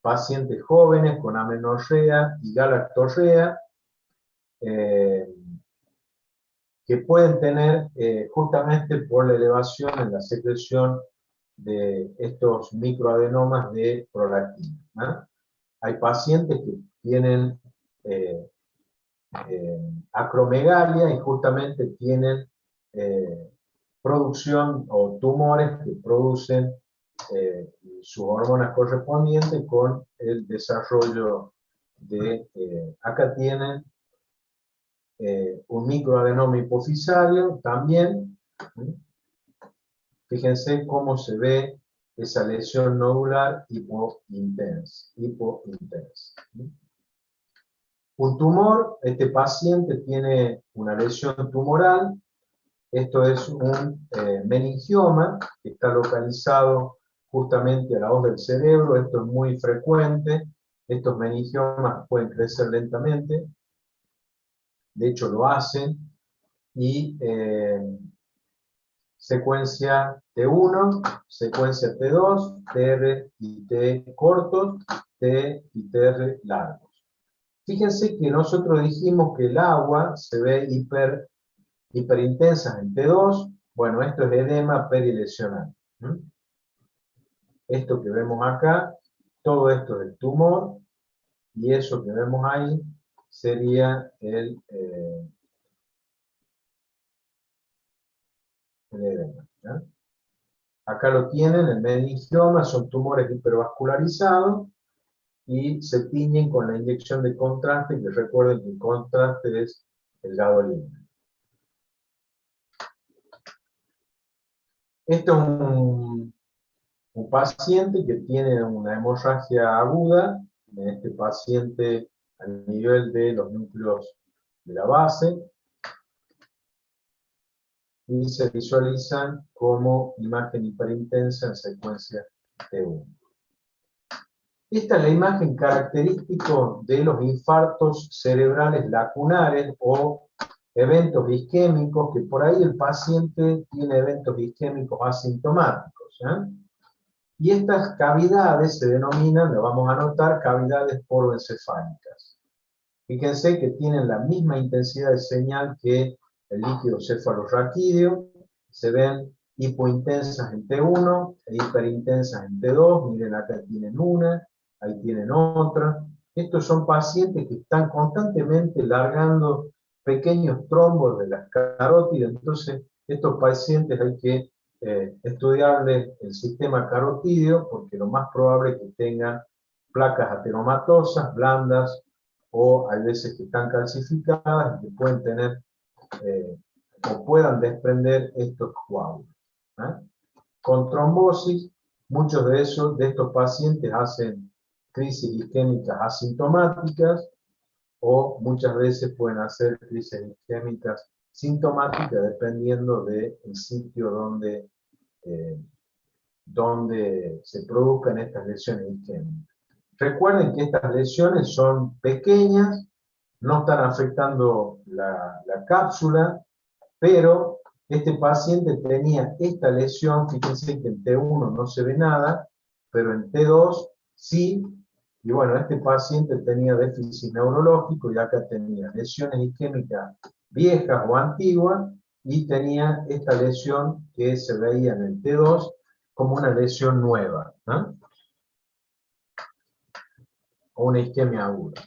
pacientes jóvenes con amenorrea y galactorrea, que pueden tener justamente por la elevación en la secreción de estos microadenomas de prolactina, ¿no? Hay pacientes que tienen acromegalia y justamente tienen producción o tumores que producen sus hormonas correspondientes con el desarrollo de, acá tienen un microadenoma hipofisario también. Fíjense cómo se ve esa lesión nodular hipointensa. Un tumor, este paciente tiene una lesión tumoral. Esto es un meningioma que está localizado justamente a la hoz del cerebro. Esto es muy frecuente. Estos meningiomas pueden crecer lentamente. De hecho, lo hacen. Y secuencia T1, secuencia T2, TR y T cortos, T y TR largos. Fíjense que nosotros dijimos que el agua se ve hiperintensa en T2. Bueno, esto es edema perilesional. Esto que vemos acá, todo esto es el tumor, y eso que vemos ahí sería el edema. ¿Ya? Acá lo tienen, el meningioma, son tumores hipervascularizados y se tiñen con la inyección de contraste, que recuerden que el contraste es el gadolinium. Esto es un paciente que tiene una hemorragia aguda, en este paciente a nivel de los núcleos de la base, y se visualizan como imagen hiperintensa en secuencia T1. Esta es la imagen característica de los infartos cerebrales lacunares o eventos isquémicos, que por ahí el paciente tiene eventos isquémicos asintomáticos. Y estas cavidades se denominan, lo vamos a anotar, cavidades poroencefálicas. Fíjense que tienen la misma intensidad de señal que el líquido cefalorraquídeo. Se ven hipointensas en T1 e hiperintensas en T2. Miren, acá tienen una, ahí tienen otra. Estos son pacientes que están constantemente largando pequeños trombos de las carótidas. Entonces, estos pacientes hay que estudiarles el sistema carotídeo, porque lo más probable es que tengan placas ateromatosas, blandas, o hay veces que están calcificadas y que pueden tener o puedan desprender estos coágulos. Con trombosis, muchos de estos pacientes hacen crisis isquémicas asintomáticas, o muchas veces pueden hacer crisis isquémicas sintomáticas dependiendo del sitio donde se produzcan estas lesiones isquémicas. Recuerden que estas lesiones son pequeñas, no están afectando la cápsula, pero este paciente tenía esta lesión. Fíjense que en T1 no se ve nada, pero en T2 sí. Y bueno, este paciente tenía déficit neurológico y acá tenía lesiones isquémicas viejas o antiguas, y tenía esta lesión que se veía en el T2 como una lesión nueva, o una isquemia aguda.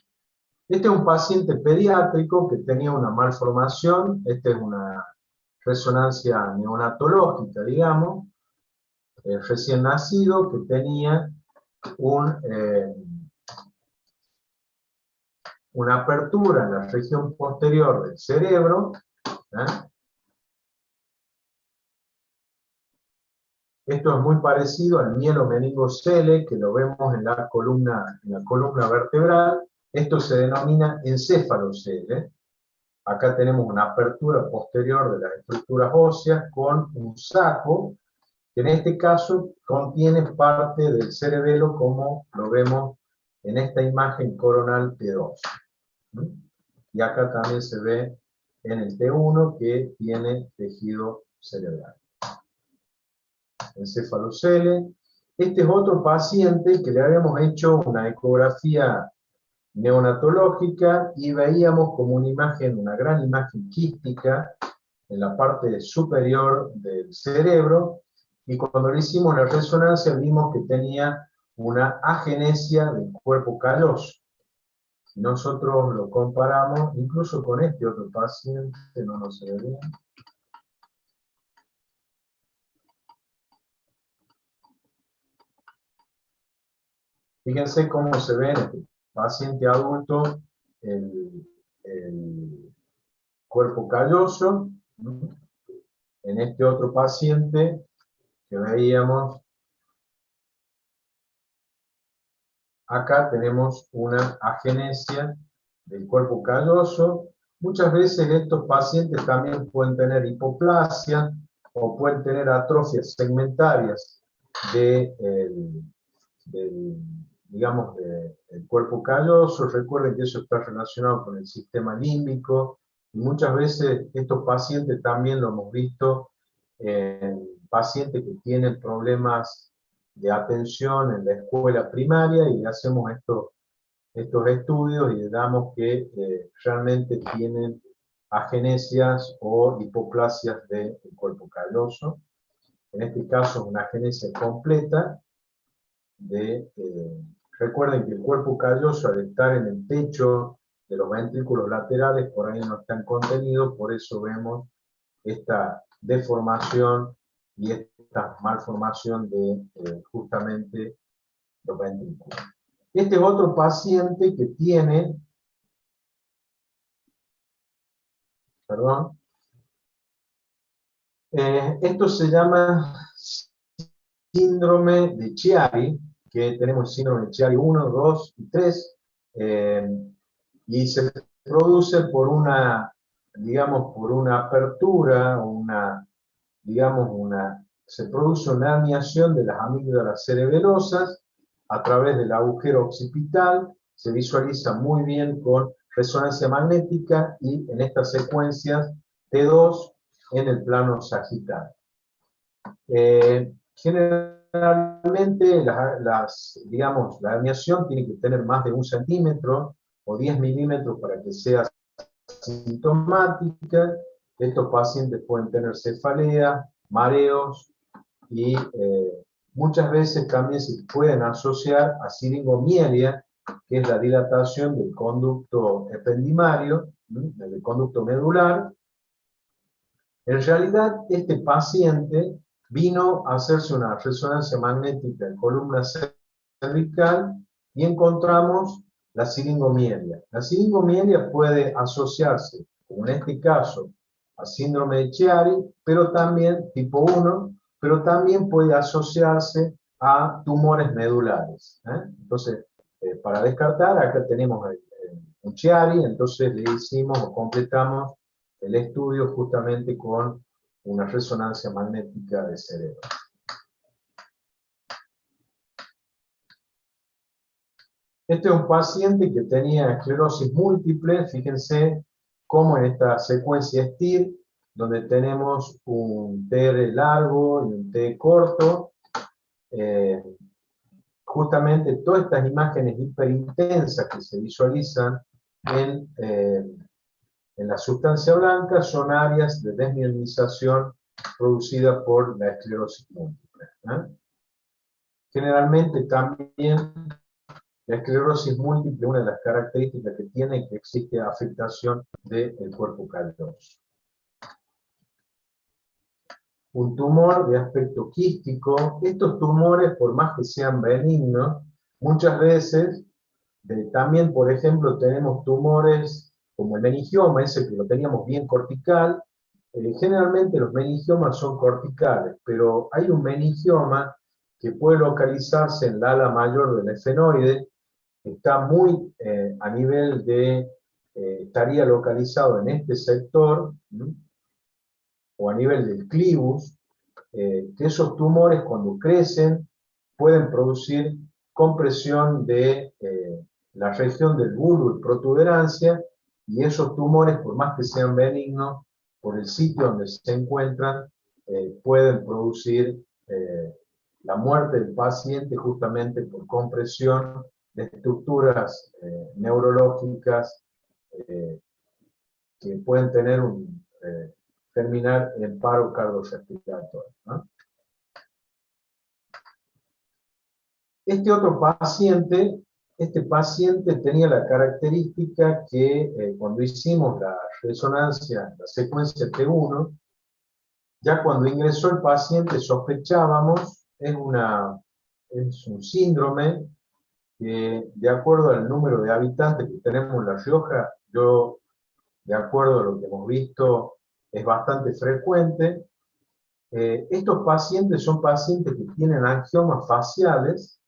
Este es un paciente pediátrico que tenía una malformación. Esta es una resonancia neonatológica, digamos, recién nacido, que tenía una apertura en la región posterior del cerebro. Esto es muy parecido al mielomeningocele, que lo vemos en la columna vertebral. Esto se denomina encéfalocele. Acá tenemos una apertura posterior de las estructuras óseas con un saco, que en este caso contiene parte del cerebelo, como lo vemos en esta imagen coronal T2. Y acá también se ve en el T1 que tiene tejido cerebral. Encéfalocele. Este es otro paciente que le habíamos hecho una ecografía neonatológica y veíamos como una gran imagen quística en la parte superior del cerebro, y cuando le hicimos la resonancia vimos que tenía una agenesia del cuerpo calloso. Si nosotros lo comparamos, incluso con este otro paciente, no nos se ve bien. Fíjense cómo se ve en este paciente adulto el cuerpo calloso. En este otro paciente que veíamos, acá tenemos una agenesia del cuerpo calloso. Muchas veces estos pacientes también pueden tener hipoplasia o pueden tener atrofias segmentarias digamos, del cuerpo calloso. Recuerden que eso está relacionado con el sistema límbico, y muchas veces estos pacientes también lo hemos visto en pacientes que tienen problemas de atención en la escuela primaria, y hacemos estos estudios y le damos que realmente tienen agenesias o hipoplasias del cuerpo calloso. En este caso, una agenesia completa recuerden que el cuerpo calloso, al estar en el techo de los ventrículos laterales, por ahí no están contenidos, por eso vemos esta deformación y esta malformación de justamente los ventrículos. Este es otro paciente que tiene, perdón, esto se llama síndrome de Chiari, que tenemos el síndrome de Chiari 1, 2 y 3, y se produce por una, digamos, por una apertura, se produce una herniación de las amígdalas cerebelosas a través del agujero occipital. Se visualiza muy bien con resonancia magnética y en estas secuencias T2 en el plano sagital. Generalmente digamos, la herniación tiene que tener más de 1 centímetro o 10 milímetros para que sea sintomática. Estos pacientes pueden tener cefalea, mareos, y muchas veces también se pueden asociar a siringomielia, que es la dilatación del conducto ependimario, del conducto medular. En realidad, este paciente vino a hacerse una resonancia magnética en columna cervical y encontramos la siringomielia. La siringomielia puede asociarse, como en este caso, a síndrome de Chiari, pero también tipo 1, pero también puede asociarse a tumores medulares. Entonces, para descartar, acá tenemos un Chiari, entonces le hicimos o completamos el estudio justamente con una resonancia magnética de cerebro. Este es un paciente que tenía esclerosis múltiple. Fíjense cómo en esta secuencia STIR, donde tenemos un TR largo y un T corto, justamente todas estas imágenes hiperintensas que se visualizan en la sustancia blanca son áreas de desmielinización producida por la esclerosis múltiple. Generalmente también la esclerosis múltiple, una de las características que tiene es que existe afectación del cuerpo calloso. Un tumor de aspecto quístico. Estos tumores, por más que sean benignos, muchas veces también, por ejemplo, tenemos tumores como el meningioma, ese que lo teníamos bien cortical. Generalmente los meningiomas son corticales, pero hay un meningioma que puede localizarse en la ala mayor del efenoide, que está muy a nivel estaría localizado en este sector, o a nivel del clivus, que esos tumores cuando crecen pueden producir compresión de la región del bulbo y protuberancia, y esos tumores, por más que sean benignos, por el sitio donde se encuentran, pueden producir la muerte del paciente justamente por compresión de estructuras neurológicas que pueden terminar en paro cardiorrespiratorio, ¿no? Este paciente tenía la característica que cuando hicimos la resonancia, la secuencia T1, ya cuando ingresó el paciente sospechábamos, es un síndrome que, de acuerdo al número de habitantes que tenemos en La Rioja, yo de acuerdo a lo que hemos visto, es bastante frecuente. Estos pacientes son pacientes que tienen angiomas faciales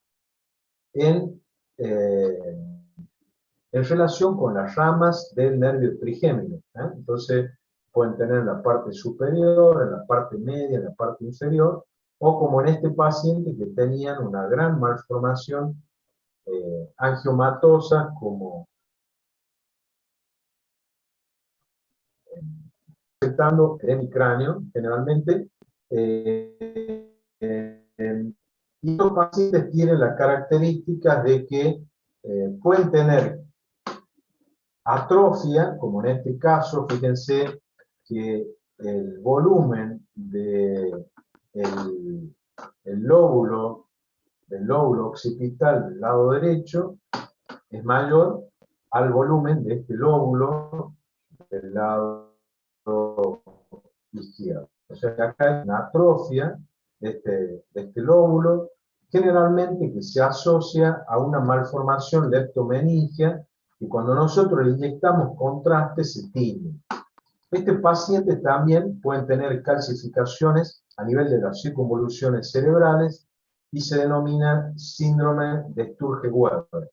en, eh, en relación con las ramas del nervio trigémino. Entonces, pueden tener en la parte superior, en la parte media, en la parte inferior, o como en este paciente que tenían una gran malformación angiomatosa, como afectando el hemicráneo, generalmente. Y los pacientes tienen la característica de que pueden tener atrofia, como en este caso, fíjense que el volumen del lóbulo, del lóbulo occipital del lado derecho es mayor al volumen de este lóbulo del lado izquierdo. O sea que acá hay una atrofia de este lóbulo, generalmente que se asocia a una malformación leptomeningia, y cuando nosotros le inyectamos contraste se tiñe. Este paciente también puede tener calcificaciones a nivel de las circunvoluciones cerebrales y se denomina síndrome de Sturge-Weber.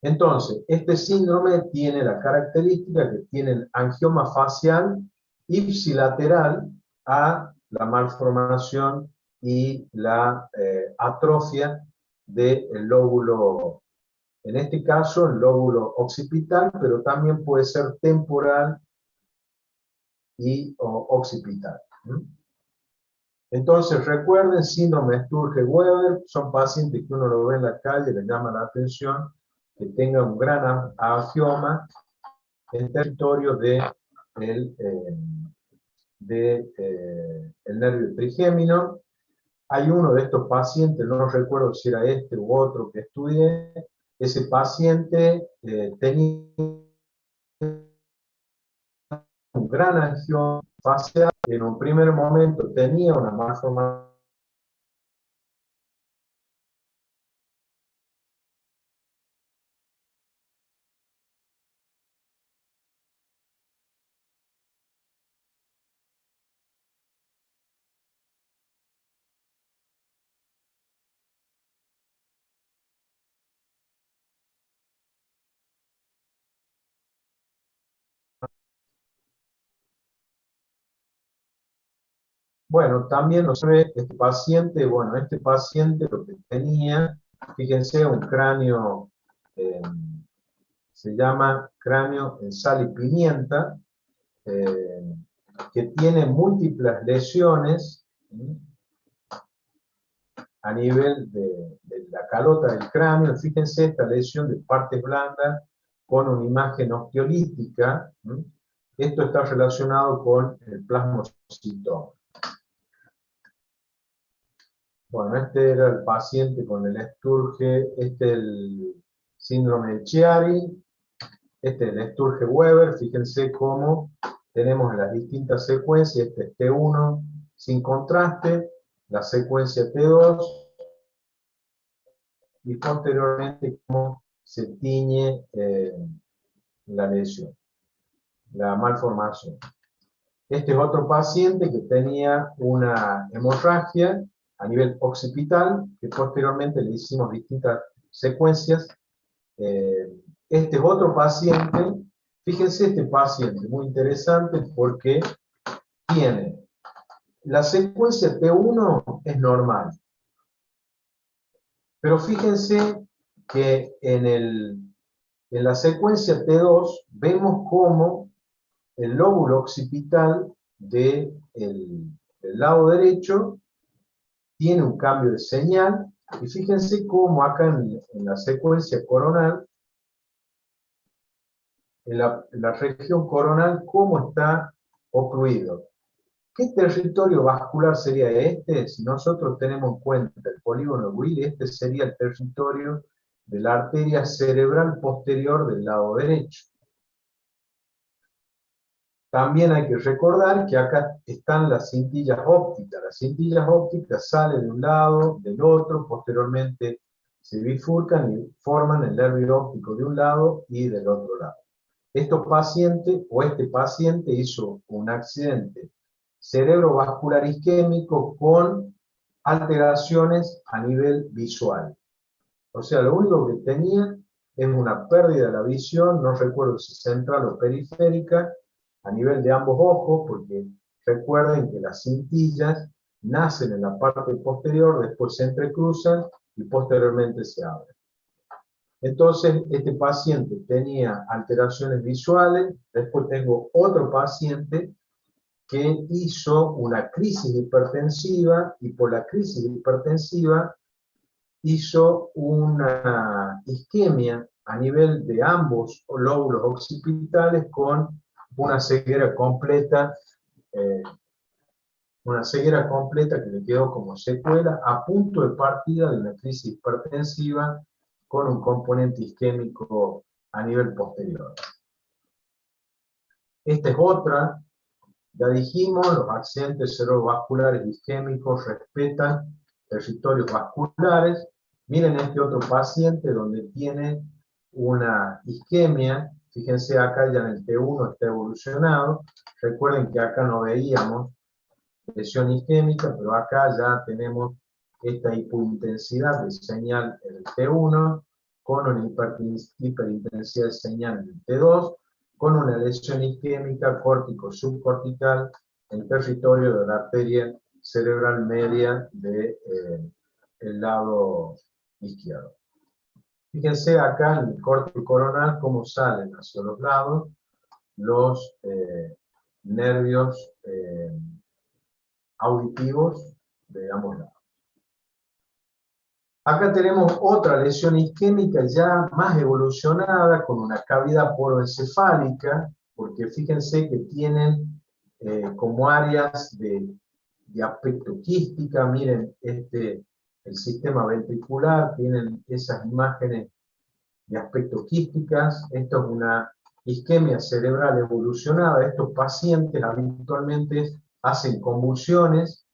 Entonces, este síndrome tiene la característica que tiene angioma facial ipsilateral a la malformación y la atrofia del lóbulo, en este caso el lóbulo occipital, pero también puede ser temporal y occipital. Entonces recuerden, síndrome de Sturge-Weber, son pacientes que uno lo ve en la calle, le llama la atención que tenga un gran angioma en territorio el nervio trigémino. Hay uno de estos pacientes, no recuerdo si era este u otro que estudié, ese paciente tenía un gran angioma facial, en un primer momento tenía una malformación Bueno, también nos ve este paciente, bueno, este paciente lo que tenía, fíjense, un cráneo, se llama cráneo en sal y pimienta, que tiene múltiples lesiones a nivel de la calota del cráneo. Fíjense esta lesión de partes blandas con una imagen osteolítica. Esto está relacionado con el plasmocitoma. Bueno, este era el paciente con el Sturge, este es el síndrome de Chiari, este es el Sturge-Weber. Fíjense cómo tenemos las distintas secuencias, este es T1 sin contraste, la secuencia T2, y posteriormente cómo se tiñe la lesión, la malformación. Este es otro paciente que tenía una hemorragia a nivel occipital, que posteriormente le hicimos distintas secuencias. Este es otro paciente, fíjense este paciente, muy interesante porque tiene la secuencia T1 es normal, pero fíjense que en la secuencia T2 vemos cómo el lóbulo occipital del lado derecho tiene un cambio de señal, y fíjense cómo acá en la secuencia coronal, en la región coronal, cómo está ocluido. ¿Qué territorio vascular sería este? Si nosotros tenemos en cuenta el polígono Will, este sería el territorio de la arteria cerebral posterior del lado derecho. También hay que recordar que acá están las cintillas ópticas. Las cintillas ópticas salen de un lado, del otro, posteriormente se bifurcan y forman el nervio óptico de un lado y del otro lado. estos pacientes o este paciente hizo un accidente cerebrovascular isquémico con alteraciones a nivel visual. O sea, lo único que tenía es una pérdida de la visión, no recuerdo si central o periférica, a nivel de ambos ojos, porque recuerden que las cintillas nacen en la parte posterior, después se entrecruzan y posteriormente se abren. Entonces, este paciente tenía alteraciones visuales, después tengo otro paciente que hizo una crisis hipertensiva y por la crisis hipertensiva hizo una isquemia a nivel de ambos lóbulos occipitales con una ceguera completa, eh, que le quedó como secuela a punto de partida de una crisis hipertensiva con un componente isquémico a nivel posterior. Esta es otra, ya dijimos, los accidentes cerebrovasculares isquémicos respetan territorios vasculares. Miren este otro paciente donde tiene una isquemia, fíjense acá ya en el T1 está evolucionado, recuerden que acá no veíamos lesión isquémica, pero acá ya tenemos esta hipointensidad de señal en el T1, con una hiperintensidad de señal en el T2, con una lesión isquémica córtico-subcortical en territorio de la arteria cerebral media del lado izquierdo. Fíjense acá en el corte coronal cómo salen hacia los lados los nervios auditivos de ambos lados. Acá tenemos otra lesión isquémica ya más evolucionada con una cavidad poroencefálica, porque fíjense que tienen como áreas de aspecto quística, miren el sistema ventricular, tienen esas imágenes de aspecto quísticas, esto es una isquemia cerebral evolucionada, estos pacientes habitualmente hacen convulsiones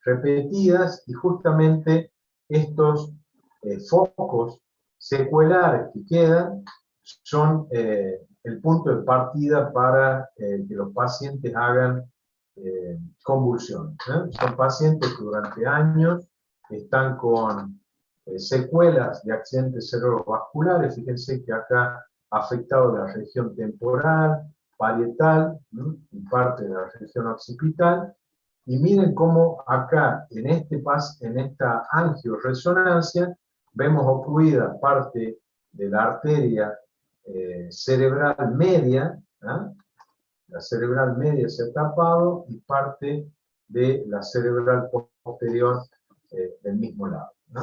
repetidas y justamente estos focos secuelares que quedan son el punto de partida para que los pacientes hagan convulsiones. Son pacientes que durante años están con secuelas de accidentes cerebrovasculares. Fíjense que acá ha afectado la región temporal, parietal y parte de la región occipital. Y miren cómo acá, en esta angioresonancia, vemos ocluida parte de la arteria cerebral media, ¿eh? La cerebral media se ha tapado y parte de la cerebral posterior del mismo lado, ¿no?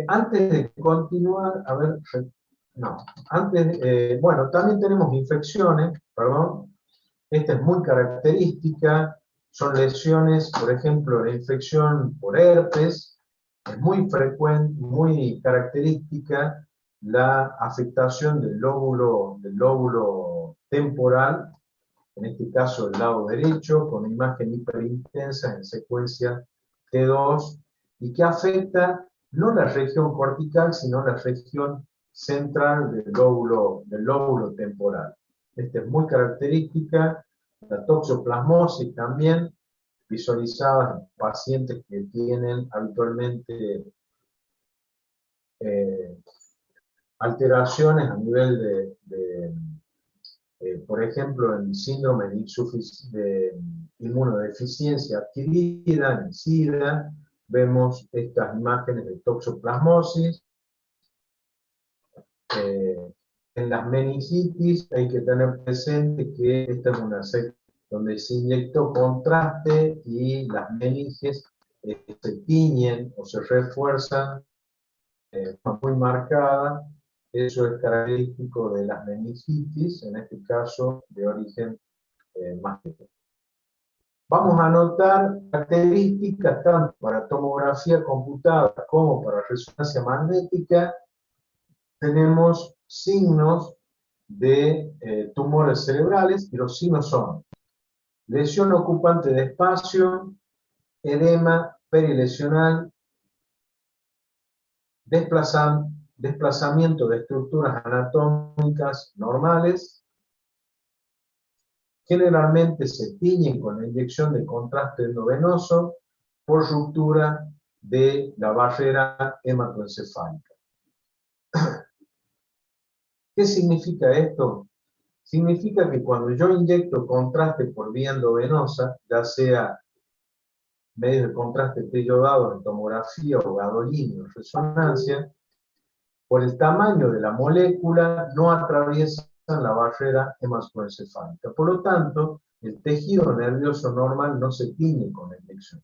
Antes de continuar, a ver, no, bueno, también tenemos infecciones, perdón. Esta es muy característica, son lesiones, por ejemplo, la infección por herpes, es muy frecuente, muy característica la afectación del lóbulo temporal, en este caso el lado derecho, con imagen hiperintensa en secuencia T2, y que afecta no la región cortical, sino la región central del lóbulo temporal. Esta es muy característica, la toxoplasmosis también, visualizada en pacientes que tienen habitualmente alteraciones a nivel por ejemplo, en síndrome de inmunodeficiencia adquirida, en SIDA, vemos estas imágenes de toxoplasmosis. En las meningitis hay que tener presente que esta es una secta donde se inyectó contraste y las meninges se tiñen o se refuerzan muy marcada. Eso es característico de las meningitis, en este caso de origen masculino. Vamos a notar características tanto para tomografía computada como para resonancia magnética. Tenemos signos de tumores cerebrales y los signos son lesión ocupante de espacio, edema perilesional, desplazamiento de estructuras anatómicas normales, generalmente se tiñen con la inyección de contraste endovenoso por ruptura de la barrera hematoencefálica. ¿Qué significa esto? Significa que cuando yo inyecto contraste por vía endovenosa, ya sea medios de contraste triyodado en tomografía o gadolíneo en resonancia, por el tamaño de la molécula no atraviesan la barrera hematoencefálica. Por lo tanto, el tejido nervioso normal no se tiñe con la inyección.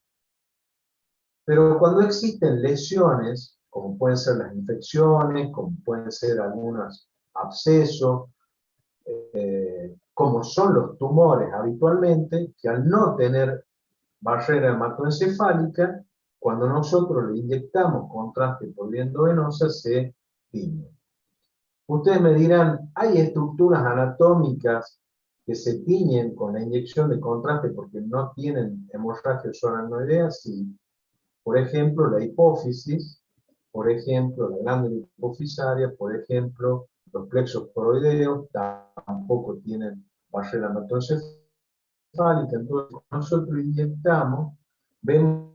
Pero cuando existen lesiones, como pueden ser las infecciones, como pueden ser algunos abscesos, como son los tumores habitualmente, que al no tener barrera hematoencefálica, cuando nosotros le inyectamos contraste por vía endovenosa, se tiñe. Ustedes me dirán, ¿hay estructuras anatómicas que se tiñen con la inyección de contraste porque no tienen hemorragia subaracnoidea? Sí. Por ejemplo, la hipófisis, por ejemplo, la glándula hipofisaria, por ejemplo, los plexos coroideos tampoco tienen barrera hematoencefálica. Entonces, cuando nosotros inyectamos, vemos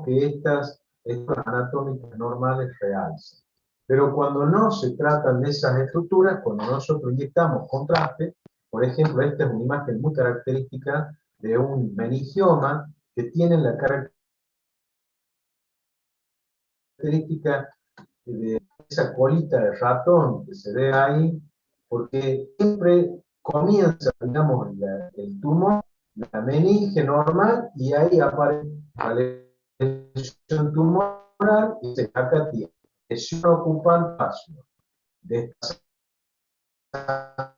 que estas estructuras anatómicas normales realzan. Pero cuando no se tratan de esas estructuras, cuando nosotros inyectamos contraste, por ejemplo, esta es una imagen muy característica de un meningioma que tiene la característica de esa colita de ratón que se ve ahí, porque siempre comienza, digamos, el tumor, la meninge normal, y ahí aparece la lesión tumoral y se acá tiene lesión ocupante ácido, desplazamiento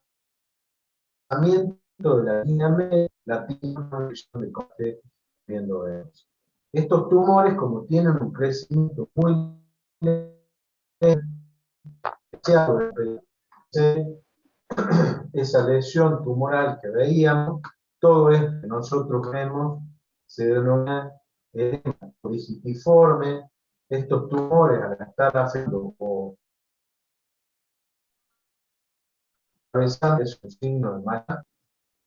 de la línea media, la lesión de corte viendo eso. Estos tumores, como tienen un crecimiento muy esa lesión tumoral que veíamos, todo esto que nosotros vemos se denomina edema digitiforme. Estos tumores, al estar haciendo o atravesando, es un signo de mala.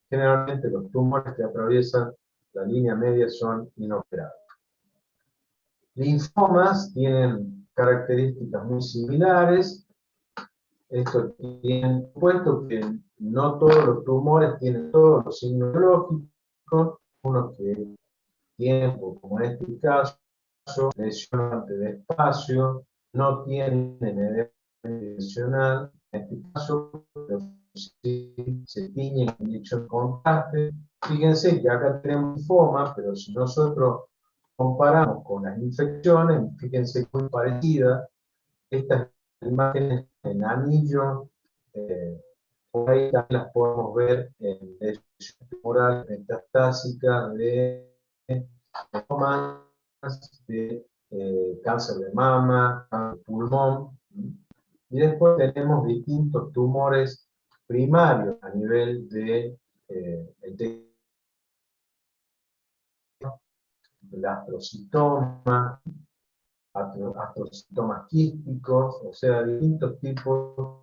Generalmente los tumores que atraviesan la línea media son inoperables. Linfomas tienen características muy similares. Esto tiene puesto que no todos los tumores tienen todos los signos biológicos, unos que tienen, como en este caso, lesión de espacio, no tienen edema direccional, en este caso, pero sí se tiñe la inyección de contraste. Fíjense que acá tenemos linfoma, pero si nosotros comparamos con las infecciones, fíjense que es muy parecida. Estas imágenes en anillo, por ahí también las podemos ver en lesión tumoral metastásica de linfomas, de cáncer de mama, cáncer de pulmón. Y después tenemos distintos tumores primarios a nivel de el astrocitoma, astrocitomas quísticos, o sea, distintos tipos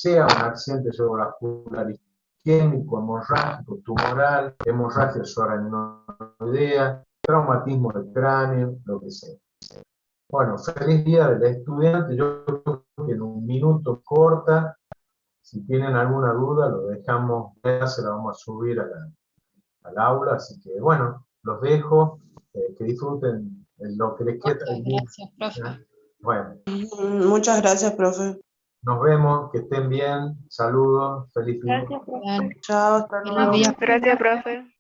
sea un accidente cerebrovascular isquémico, hemorrágico, tumoral, hemorragia subaracnoidea, traumatismo del cráneo, lo que sea. Bueno, feliz día del estudiante. Yo creo que en un minuto corta, si tienen alguna duda, lo dejamos, ya se la vamos a subir al aula, así que bueno, los dejo, que disfruten lo que les queda. Muchas gracias, profe. Bueno, Muchas gracias, profe. nos vemos, que estén bien, saludos, feliz día. Gracias, profe. Chao, hasta Buenos luego. días. Gracias, profe.